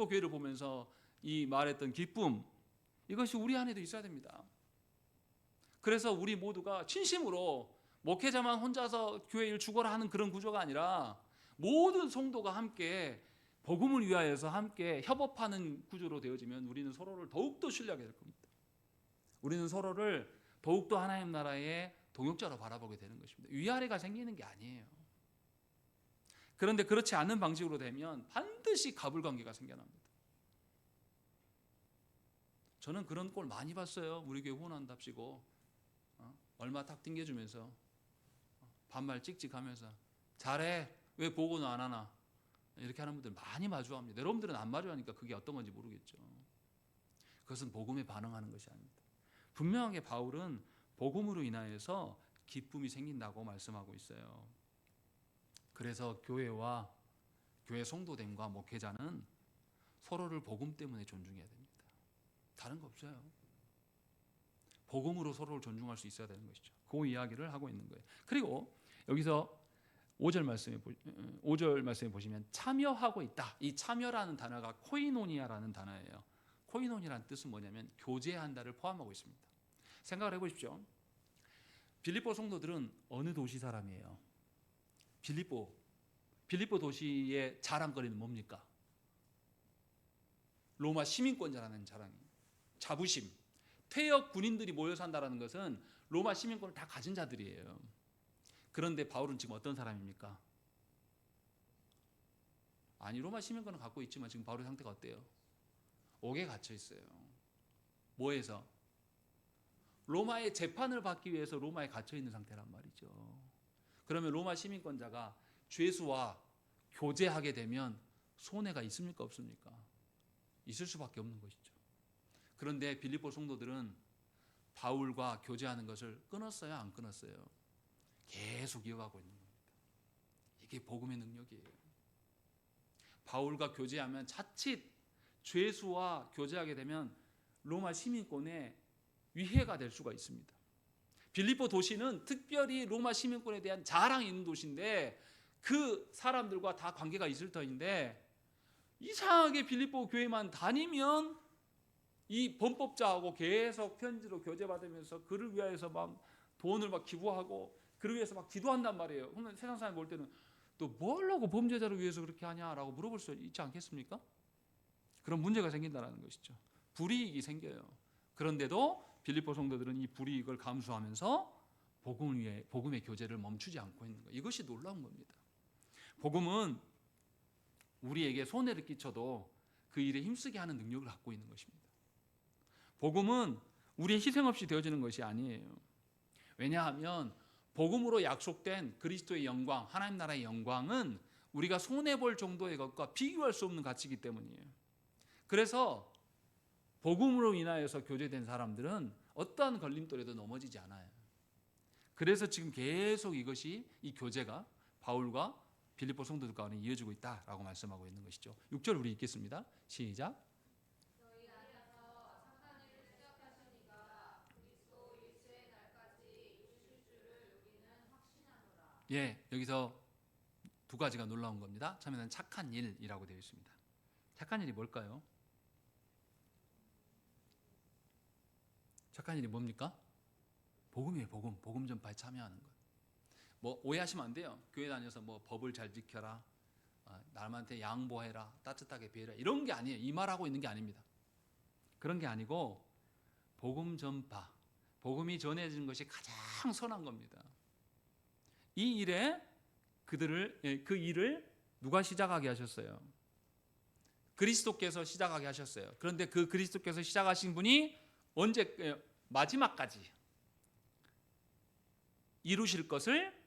교회를 보면서 이 말했던 기쁨, 이것이 우리 안에도 있어야 됩니다. 그래서 우리 모두가 진심으로 목회자만 혼자서 교회 일 죽어라 하는 그런 구조가 아니라 모든 성도가 함께 복음을 위하여서 함께 협업하는 구조로 되어지면 우리는 서로를 더욱더 신뢰하게 될 겁니다. 우리는 서로를 더욱더 하나님 나라의 동역자로 바라보게 되는 것입니다. 위아래가 생기는 게 아니에요. 그런데 그렇지 않는 방식으로 되면 반드시 가불관계가 생겨납니다. 저는 그런 꼴 많이 봤어요. 우리 교회 후원한답시고 얼마 탁 띵겨주면서 반말 찍찍하면서 잘해, 왜 보고는 안 하나, 이렇게 하는 분들 많이 마주합니다. 여러분들은 안 마주하니까 그게 어떤 건지 모르겠죠. 그것은 복음에 반응하는 것이 아닙니다. 분명하게 바울은 복음으로 인하여서 기쁨이 생긴다고 말씀하고 있어요. 그래서 교회와 교회 성도됨과 목회자는 서로를 복음 때문에 존중해야 됩니다. 다른 거 없어요. 복음으로 서로를 존중할 수 있어야 되는 것이죠. 그 이야기를 하고 있는 거예요. 그리고 여기서 5절 말씀에 보시면 참여하고 있다. 이 참여라는 단어가 코이노니아라는 단어예요. 코이노니아라는 뜻은 뭐냐면 교제한다를 포함하고 있습니다. 생각을 해보십시오. 빌립보 성도들은 어느 도시 사람이에요? 빌립보 도시의 자랑거리는 뭡니까? 로마 시민권자라는 자랑이에요. 자부심. 퇴역 군인들이 모여 산다는 것은 로마 시민권을 다 가진 자들이에요. 그런데 바울은 지금 어떤 사람입니까? 아니, 로마 시민권을 갖고 있지만 지금 바울의 상태가 어때요? 옥에 갇혀 있어요. 뭐해서? 로마의 재판을 받기 위해서 로마에 갇혀 있는 상태란 말이죠. 그러면 로마 시민권자가 죄수와 교제하게 되면 손해가 있습니까, 없습니까? 있을 수밖에 없는 것이죠. 그런데 빌립보 성도들은 바울과 교제하는 것을 끊었어요, 안 끊었어요? 계속 이어가고 있는 겁니다. 이게 복음의 능력이에요. 바울과 교제하면 자칫 죄수와 교제하게 되면 로마 시민권에 위해가 될 수가 있습니다. 빌립보 도시는 특별히 로마 시민권에 대한 자랑이 있는 도시인데 그 사람들과 다 관계가 있을 터인데 이상하게 빌립보 교회만 다니면 이 범법자하고 계속 편지로 교제받으면서 그를 위하여서 막 돈을 막 기부하고 그를 위해서 막 기도한단 말이에요. 그러면 세상 사람이 볼 때는 또 뭘 하고 범죄자를 위해서 그렇게 하냐라고 물어볼 수 있지 않겠습니까? 그런 문제가 생긴다는 것이죠. 불이익이 생겨요. 그런데도 빌립보 성도들은 이 불이익을 감수하면서 복음의 교제를 멈추지 않고 있는 거예요. 이것이 놀라운 겁니다. 복음은 우리에게 손해를 끼쳐도 그 일에 힘쓰게 하는 능력을 갖고 있는 것입니다. 복음은 우리의 희생 없이 되어지는 것이 아니에요. 왜냐하면 복음으로 약속된 그리스도의 영광, 하나님 나라의 영광은 우리가 손해볼 정도의 것과 비교할 수 없는 가치이기 때문이에요. 그래서 복음으로 인하여서 교제된 사람들은 어떠한 걸림돌에도 넘어지지 않아요. 그래서 지금 계속 이 교제가 바울과 빌립보 성도들 가운데 이어지고 있다라고 말씀하고 있는 것이죠. 6절 우리 읽겠습니다. 시작. 예, 여기서 두 가지가 놀라운 겁니다. 처음에는 착한 일이라고 되어 있습니다. 착한 일이 뭘까요? 착한 일이 뭡니까? 복음이에요. 복음 전파에 참여하는 것. 뭐 오해하시면 안 돼요. 교회 다녀서 뭐 법을 잘 지켜라, 남한테 양보해라, 따뜻하게 배려라, 이런 게 아니에요. 이 말하고 있는 게 아닙니다. 그런 게 아니고 복음 전파, 복음이 전해지는 것이 가장 선한 겁니다. 이 일에 그 일을 누가 시작하게 하셨어요? 그리스도께서 시작하게 하셨어요. 그런데 그 그리스도께서 시작하신 분이 언제 마지막까지 이루실 것을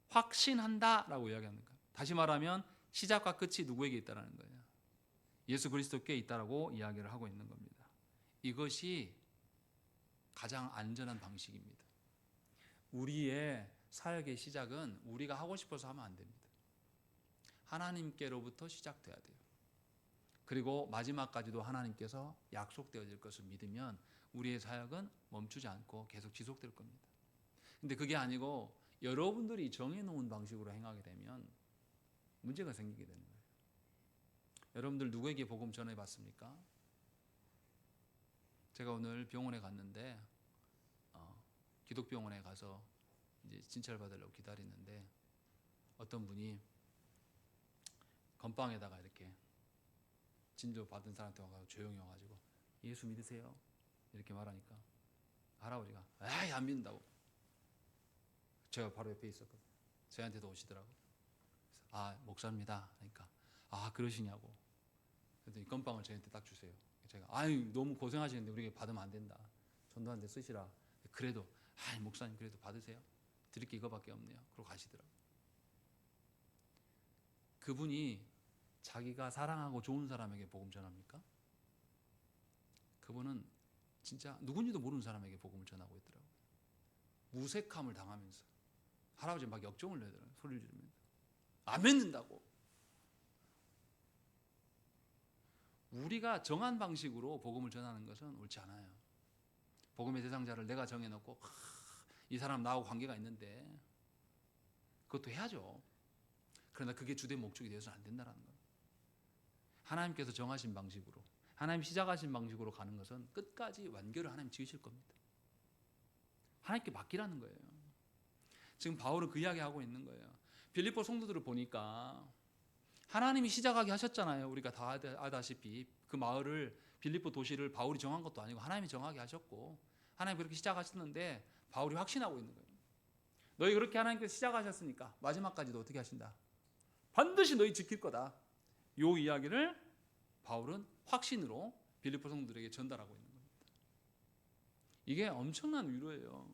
확신한다라고 이야기하는 거예요. 다시 말하면 시작과 끝이 누구에게 있다라는 거예요. 예수 그리스도께 있다라고 이야기를 하고 있는 겁니다. 이것이 가장 안전한 방식입니다. 우리의 사역의 시작은 우리가 하고 싶어서 하면 안 됩니다. 하나님께로부터 시작돼야 돼요. 그리고 마지막까지도 하나님께서 약속되어질 것을 믿으면 우리의 사역은 멈추지 않고 계속 지속될 겁니다. 근데 그게 아니고 여러분들이 정해놓은 방식으로 행하게 되면 문제가 생기게 되는 거예요. 여러분들 누구에게 복음 전해봤습니까? 제가 오늘 병원에 갔는데 기독병원에 가서 이제 진찰 받으려고 기다리는데 어떤 분이 건빵에다가 이렇게 진료 받은 사람한테 와서 조용히 와가지고 예수 믿으세요? 이렇게 말하니까 할아버지가 에이 안 믿는다고. 제가 바로 옆에 있었거든요. 저한테도 오시더라고요. 아 목사입니다. 그러니까 아 그러시냐고. 그랬더니 건빵을 저한테 딱 주세요. 제가 아유 너무 고생하시는데 우리에게 받으면 안 된다. 전도하는데 쓰시라. 그래도 아이 목사님 그래도 받으세요. 드릴 게 이거밖에 없네요. 그러고 가시더라고요. 그분이 자기가 사랑하고 좋은 사람에게 복음 전합니까? 그분은 진짜 누군지도 모르는 사람에게 복음을 전하고 있더라고요. 무색함을 당하면서 할아버지 막 역정을 내더라고요. 소리를 지르면서 안 믿는다고. 우리가 정한 방식으로 복음을 전하는 것은 옳지 않아요. 복음의 대상자를 내가 정해놓고 이 사람 나하고 관계가 있는데 그것도 해야죠. 그러나 그게 주된 목적이 되어서는 안 된다는 거예요. 하나님께서 정하신 방식으로, 하나님 시작하신 방식으로 가는 것은 끝까지 완결을 하나님 지으실 겁니다. 하나님께 맡기라는 거예요. 지금 바울은 그 이야기하고 있는 거예요. 빌립보 성도들을 보니까 하나님이 시작하게 하셨잖아요. 우리가 다 아다시피 그 마을을, 빌립보 도시를 바울이 정한 것도 아니고 하나님이 정하게 하셨고 하나님이 그렇게 시작하셨는데 바울이 확신하고 있는 거예요. 너희 그렇게 하나님께서 시작하셨으니까 마지막까지도 어떻게 하신다? 반드시 너희 지킬 거다. 이 이야기를 바울은 확신으로 빌립보 성도들에게 전달하고 있는 겁니다. 이게 엄청난 위로예요.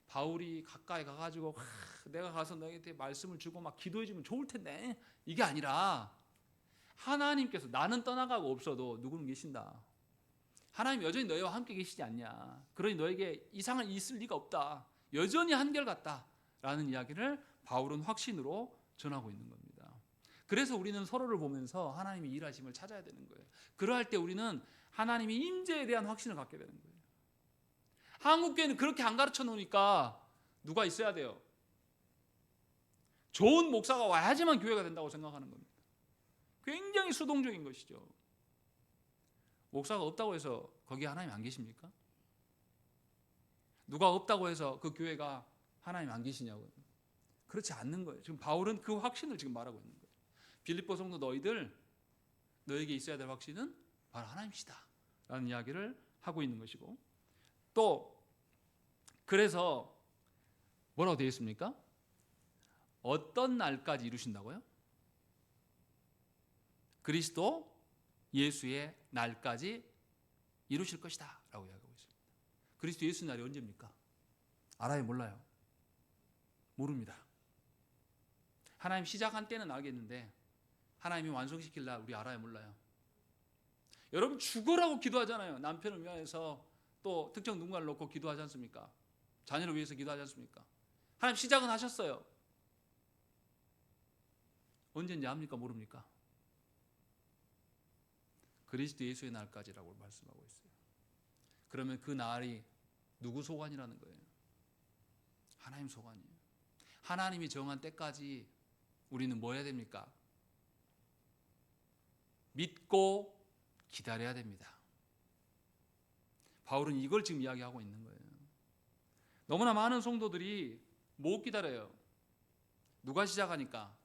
바울이 가까이 가가지고 내가 가서 너희한테 말씀을 주고 막 기도해주면 좋을 텐데 이게 아니라 하나님께서 나는 떠나가고 없어도 누구는 계신다. 하나님 여전히 너희와 함께 계시지 않냐. 그러니 너에게 이상은 있을 리가 없다. 여전히 한결같다. 라는 이야기를 바울은 확신으로 전하고 있는 겁니다. 그래서 우리는 서로를 보면서 하나님의 일하심을 찾아야 되는 거예요. 그러할 때 우리는 하나님의 임재에 대한 확신을 갖게 되는 거예요. 한국교회는 그렇게 안 가르쳐 놓으니까 누가 있어야 돼요? 좋은 목사가 와야지만 교회가 된다고 생각하는 겁니다. 굉장히 수동적인 것이죠. 목사가 없다고 해서 거기에 하나님 안 계십니까? 누가 없다고 해서 그 교회가 하나님 안 계시냐고요. 그렇지 않는 거예요. 지금 바울은 그 확신을 지금 말하고 있는 거예요. 빌립보 성도 너에게 있어야 될 확신은 바로 하나님이시다 라는 이야기를 하고 있는 것이고, 또 그래서 뭐라고 되어 있습니까? 어떤 날까지 이루신다고요? 그리스도 예수의 날까지 이루실 것이다 라고 이야기하고 있습니다. 그리스도 예수 날이 언제입니까? 알아요? 몰라요? 모릅니다. 하나님 시작한 때는 알겠는데 하나님이 완성시킬 날 우리 알아요? 몰라요? 여러분 죽으라고 기도하잖아요. 남편을 위해서 또 특정 누군가를 놓고 기도하지 않습니까? 자녀를 위해서 기도하지 않습니까? 하나님 시작은 하셨어요. 언제인지 압니까? 모릅니까? 그리스도 예수의 날까지라고 말씀하고 있어요. 그러면 그 날이 누구 소관이라는 거예요? 하나님 소관이에요. 하나님이 정한 때까지 우리는 뭐 해야 됩니까? 믿고 기다려야 됩니다. 바울은 이걸 지금 이야기하고 있는 거예요. 너무나 많은 성도들이 못 기다려요. 누가 시작하니까?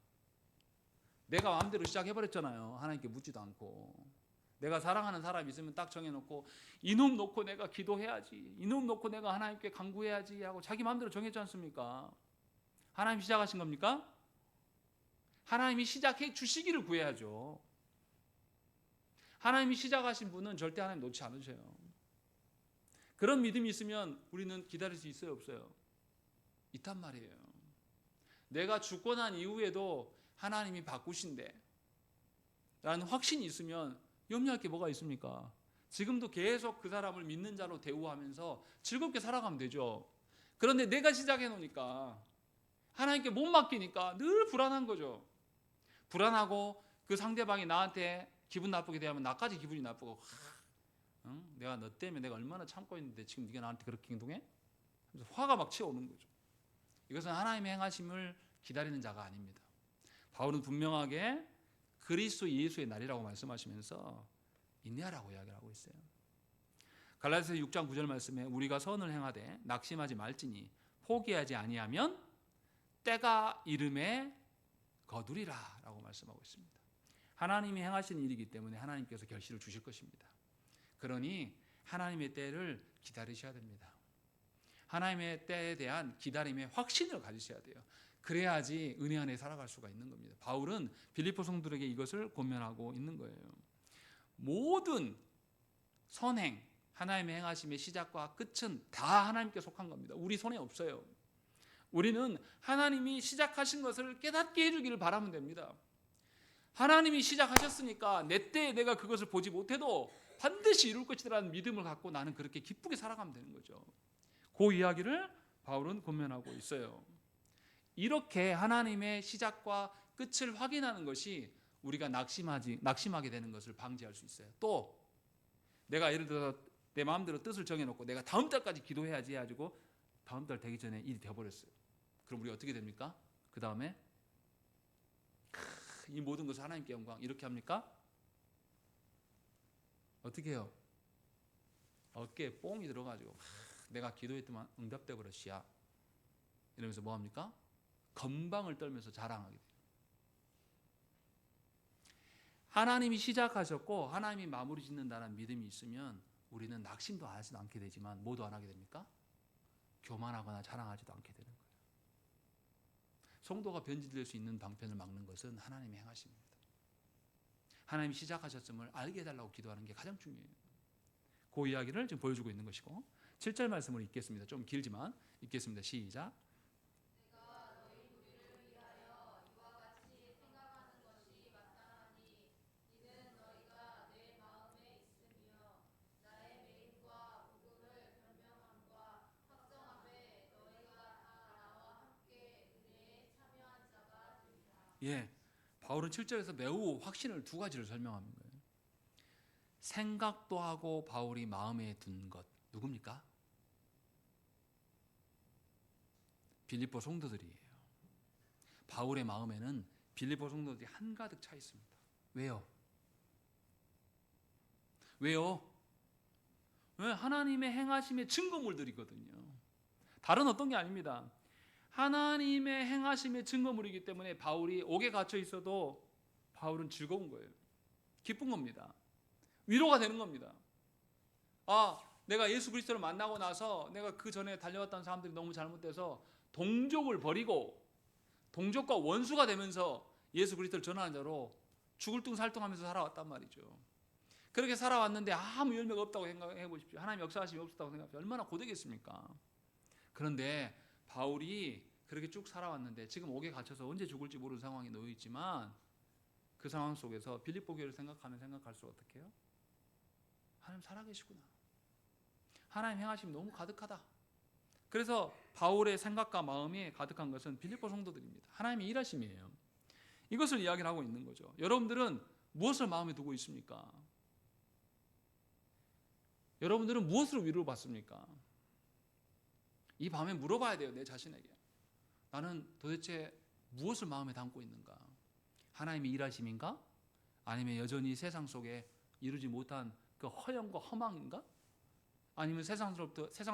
내가 마음대로 시작해버렸잖아요. 하나님께 묻지도 않고. 내가 사랑하는 사람이 있으면 딱 정해놓고 이놈 놓고 내가 기도해야지, 이놈 놓고 내가 하나님께 간구해야지 하고 자기 마음대로 정했지 않습니까? 하나님 시작하신 겁니까? 하나님이 시작해 주시기를 구해야죠. 하나님이 시작하신 분은 절대 하나님 놓지 않으셔요. 그런 믿음이 있으면 우리는 기다릴 수 있어요? 없어요? 있단 말이에요. 내가 죽고 난 이후에도 하나님이 바꾸신대 라는 확신이 있으면 염려할 게 뭐가 있습니까? 지금도 계속 그 사람을 믿는 자로 대우하면서 즐겁게 살아가면 되죠. 그런데 내가 시작해 놓으니까, 하나님께 못 맡기니까 늘 불안한 거죠. 불안하고 그 상대방이 나한테 기분 나쁘게 대하면 나까지 기분이 나쁘고, 응? 내가 너 때문에 내가 얼마나 참고 있는데 지금 네가 나한테 그렇게 행동해? 그래서 화가 막 치어오는 거죠. 이것은 하나님의 행하심을 기다리는 자가 아닙니다. 바울은 분명하게 그리스도 예수의 날이라고 말씀하시면서 인내하라고 이야기를 하고 있어요. 갈라디아서 6장 9절 말씀에 우리가 선을 행하되 낙심하지 말지니 포기하지 아니하면 때가 이름에 거두리라 라고 말씀하고 있습니다. 하나님이 행하시는 일이기 때문에 하나님께서 결실을 주실 것입니다. 그러니 하나님의 때를 기다리셔야 됩니다. 하나님의 때에 대한 기다림의 확신을 가지셔야 돼요. 그래야지 은혜 안에 살아갈 수가 있는 겁니다. 바울은 빌립보 성도들에게 이것을 권면하고 있는 거예요. 모든 선행, 하나님의 행하심의 시작과 끝은 다 하나님께 속한 겁니다. 우리 손에 없어요. 우리는 하나님이 시작하신 것을 깨닫게 해주기를 바라면 됩니다. 하나님이 시작하셨으니까 내 때에 내가 그것을 보지 못해도 반드시 이룰 것이라는 믿음을 갖고 나는 그렇게 기쁘게 살아가면 되는 거죠. 그 이야기를 바울은 권면하고 있어요. 이렇게 하나님의 시작과 끝을 확인하는 것이 우리가 낙심하게 되는 것을 방지할 수 있어요. 또 내가 예를 들어 내 마음대로 뜻을 정해놓고 내가 다음 달까지 기도해야지 해가지고 다음 달 되기 전에 일이 되어버렸어요. 그럼 우리 어떻게 됩니까? 그 다음에 이 모든 것을 하나님께 영광 이렇게 합니까? 어떻게 해요? 어깨에 뽕이 들어가지고 내가 기도했더만 응답돼 버렸시야 이러면서 뭐 합니까? 건방을 떨면서 자랑하게 돼요. 하나님이 시작하셨고 하나님이 마무리 짓는다는 믿음이 있으면 우리는 낙심도 하지도 않게 되지만 뭐도 안 하게 됩니까? 교만하거나 자랑하지도 않게 되는 거예요. 성도가 변질될 수 있는 방편을 막는 것은 하나님의 행하심입니다. 하나님이 시작하셨음을 알게 해달라고 기도하는 게 가장 중요해요. 그 이야기를 지금 보여주고 있는 것이고 7절 말씀을 읽겠습니다. 좀 길지만 읽겠습니다. 시작. 예, 바울은 7절에서 매우 확신을 두 가지를 설명하는 거예요. 생각도 하고 바울이 마음에 둔 것 누굽니까? 빌립보 성도들이에요. 바울의 마음에는 빌립보 성도들이 한가득 차 있습니다. 왜요? 왜요? 왜? 하나님의 행하심의 증거물들이거든요. 다른 어떤 게 아닙니다. 하나님의 행하심의 증거물이기 때문에 바울이 옥에 갇혀 있어도 바울은 즐거운 거예요. 기쁜 겁니다. 위로가 되는 겁니다. 내가 예수 그리스도를 만나고 나서 내가 그 전에 달려왔던 사람들이 너무 잘못돼서 동족을 버리고 동족과 원수가 되면서 예수 그리스도를 전하는 자로 죽을 둥 살둥하면서 살아왔단 말이죠. 그렇게 살아왔는데 아무 열매가 없다고 생각해 보십시오. 하나님 역사하심이 없었다고 생각해 보십시오. 얼마나 고되겠습니까? 그런데 바울이 그렇게 쭉 살아왔는데 지금 옥에 갇혀서 언제 죽을지 모르는 상황에 놓여 있지만 그 상황 속에서 빌립보 교회를 생각하면 생각할수록 어떻게 해요? 하나님 살아계시구나. 하나님 행하심이 너무 가득하다. 그래서 바울의 생각과 마음이 가득한 것은 빌립보 성도들입니다. 하나님의 일하심이에요. 이것을 이야기를 하고 있는 거죠. 여러분들은 무엇을 마음에 두고 있습니까? 여러분들은 무엇으로 위로를 받습니까? 이 밤에 물어봐야 돼요. 내 자신에게. 나는 도대체 무엇을 마음에 담고 있는가? 하나님의 일하심인가? 아니면 여전히 세상 속에 이루지 못한 그 허영과 허망인가? 아니면 세상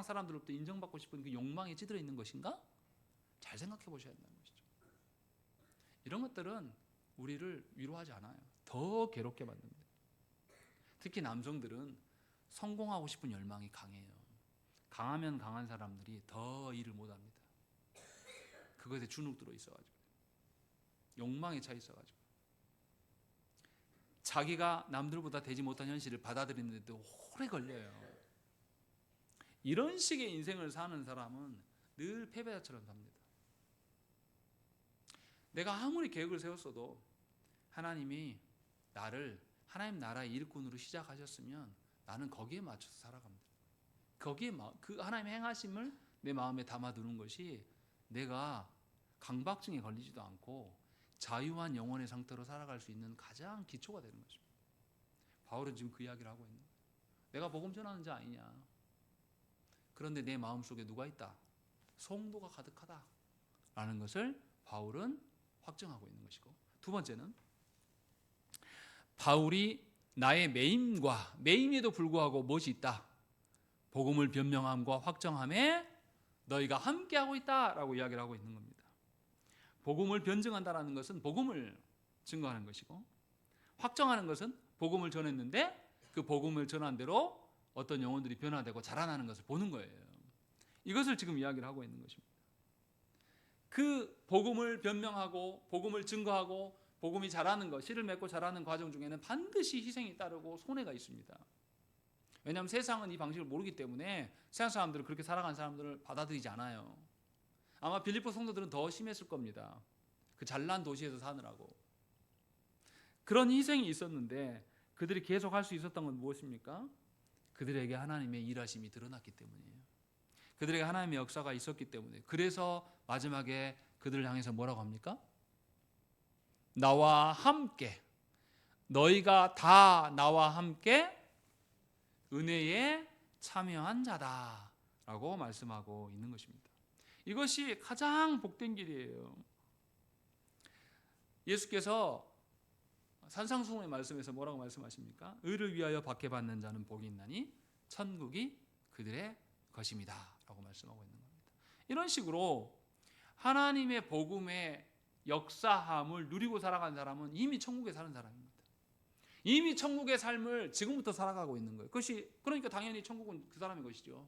사람들로부터 인정받고 싶은 그 욕망에 찌들어 있는 것인가? 잘 생각해 보셔야 한다는 것이죠. 이런 것들은 우리를 위로하지 않아요. 더 괴롭게 만듭니다. 특히 남성들은 성공하고 싶은 열망이 강해요. 강하면 강한 사람들이 더 일을 못합니다. 그것에 주눅 들어 있어가지고, 욕망에 차 있어가지고, 자기가 남들보다 되지 못한 현실을 받아들이는데도 오래 걸려요. 이런 식의 인생을 사는 사람은 늘 패배자처럼 삽니다. 내가 아무리 계획을 세웠어도 하나님이 나를 하나님 나라의 일꾼으로 시작하셨으면 나는 거기에 맞춰서 살아갑니다. 거기에 그 하나님의 행하심을 내 마음에 담아두는 것이 내가 강박증에 걸리지도 않고 자유한 영혼의 상태로 살아갈 수 있는 가장 기초가 되는 것입니다. 바울은 지금 그 이야기를 하고 있는 거예요. 내가 복음 전하는 자 아니냐. 그런데 내 마음속에 누가 있다? 성도가 가득하다라는 것을 바울은 확증하고 있는 것이고, 두 번째는 바울이 나의 매임에도 불구하고 무엇이 있다? 복음을 변명함과 확정함에 너희가 함께하고 있다라고 이야기를 하고 있는 겁니다. 복음을 변증한다라는 것은 복음을 증거하는 것이고, 확정하는 것은 복음을 전했는데 그 복음을 전한 대로 어떤 영혼들이 변화되고 자라나는 것을 보는 거예요. 이것을 지금 이야기를 하고 있는 것입니다. 그 복음을 변명하고 복음을 증거하고 복음이 자라는 것, 씨를 맺고 자라는 과정 중에는 반드시 희생이 따르고 손해가 있습니다. 왜냐하면 세상은 이 방식을 모르기 때문에 세상 사람들은 그렇게 살아가는 사람들을 받아들이지 않아요. 아마 빌립보 성도들은 더 심했을 겁니다. 그 잘난 도시에서 사느라고. 그런 희생이 있었는데 그들이 계속 할 수 있었던 건 무엇입니까? 그들에게 하나님의 일하심이 드러났기 때문이에요. 그들에게 하나님의 역사가 있었기 때문에. 그래서 마지막에 그들을 향해서 뭐라고 합니까? 나와 함께, 너희가 다 나와 함께 은혜에 참여한 자다라고 말씀하고 있는 것입니다. 이것이 가장 복된 길이에요. 예수께서 산상수훈의 말씀에서 뭐라고 말씀하십니까? 의를 위하여 박해받는 자는 복이 있나니 천국이 그들의 것입니다 라고 말씀하고 있는 겁니다. 이런 식으로 하나님의 복음의 역사함을 누리고 살아가는 사람은 이미 천국에 사는 사람입니다. 이미 천국의 삶을 지금부터 살아가고 있는 거예요. 그러니까 당연히 천국은 그 사람의 것이죠.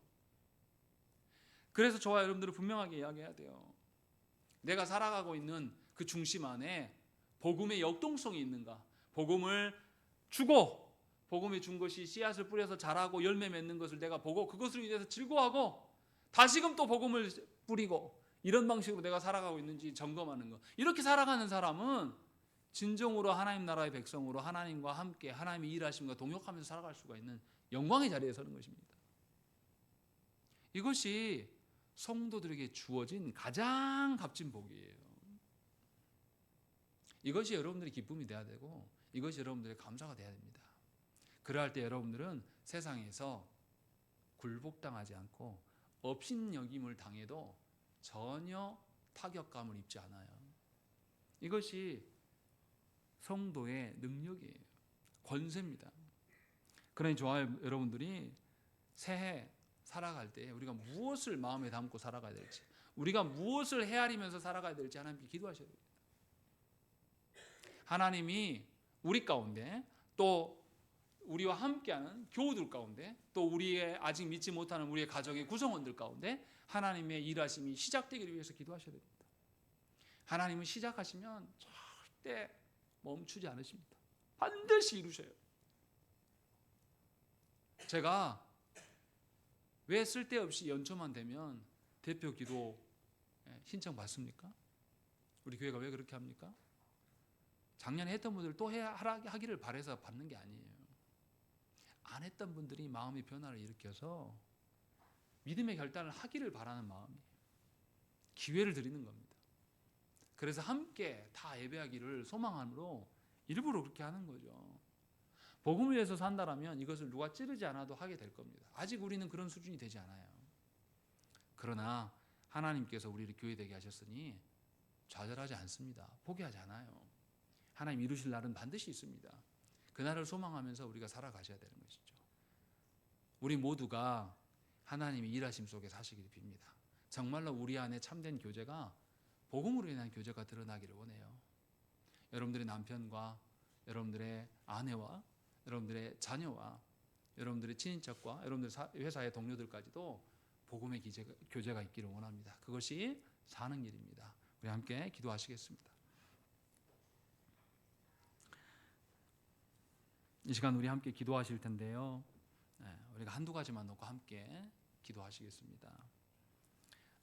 그래서 저와 여러분들은 분명하게 이야기해야 돼요. 내가 살아가고 있는 그 중심 안에 복음의 역동성이 있는가? 복음을 주고 복음이 준 것이 씨앗을 뿌려서 자라고 열매 맺는 것을 내가 보고 그것으로 인해서 즐거워하고 다시금 또 복음을 뿌리고 이런 방식으로 내가 살아가고 있는지 점검하는 것. 이렇게 살아가는 사람은 진정으로 하나님 나라의 백성으로 하나님과 함께 하나님의 일하심과 동역하면서 살아갈 수가 있는 영광의 자리에 서는 것입니다. 이것이 성도들에게 주어진 가장 값진 복이에요. 이것이 여러분들의 기쁨이 돼야 되고 이것이 여러분들의 감사가 돼야 됩니다. 그러할 때 여러분들은 세상에서 굴복당하지 않고 업신여김을 당해도 전혀 타격감을 입지 않아요. 이것이 성도의 능력이에요. 권세입니다. 그러니 좋아요, 여러분들이 새해 살아갈 때 우리가 무엇을 마음에 담고 살아가야 될지, 우리가 무엇을 헤아리면서 살아가야 될지 하나님께 기도하셔야 됩니다. 하나님이 우리 가운데, 또 우리와 함께하는 교우들 가운데, 또 우리의 아직 믿지 못하는 우리의 가정의 구성원들 가운데 하나님의 일하심이 시작되기를 위해서 기도하셔야 됩니다. 하나님은 시작하시면 절대 멈추지 않으십니다. 반드시 이루셔요. 제가 왜 쓸데없이 연초만 되면 대표 기도 신청 받습니까? 우리 교회가 왜 그렇게 합니까? 작년에 했던 분들 또 하기를 바라서 받는 게 아니에요. 안 했던 분들이 마음의 변화를 일으켜서 믿음의 결단을 하기를 바라는 마음이에요. 기회를 드리는 겁니다. 그래서 함께 다 예배하기를 소망함으로 일부러 그렇게 하는 거죠. 복음을 위해서 산다라면 이것을 누가 찌르지 않아도 하게 될 겁니다. 아직 우리는 그런 수준이 되지 않아요. 그러나 하나님께서 우리를 교회되게 하셨으니 좌절하지 않습니다. 포기하지 않아요. 하나님 이루실 날은 반드시 있습니다. 그날을 소망하면서 우리가 살아가셔야 되는 것이죠. 우리 모두가 하나님의 일하심 속에 사시기를 빕니다. 정말로 우리 안에 참된 교제가 복음으로 인한 교제가 드러나기를 원해요. 여러분들의 남편과 여러분들의 아내와 여러분들의 자녀와 여러분들의 친인척과 여러분들 회사의 동료들까지도 복음의 교제가 있기를 원합니다. 그것이 사는 일입니다. 우리 함께 기도하시겠습니다. 이 시간 우리 함께 기도하실 텐데요. 우리가 한두 가지만 놓고 함께 기도하시겠습니다.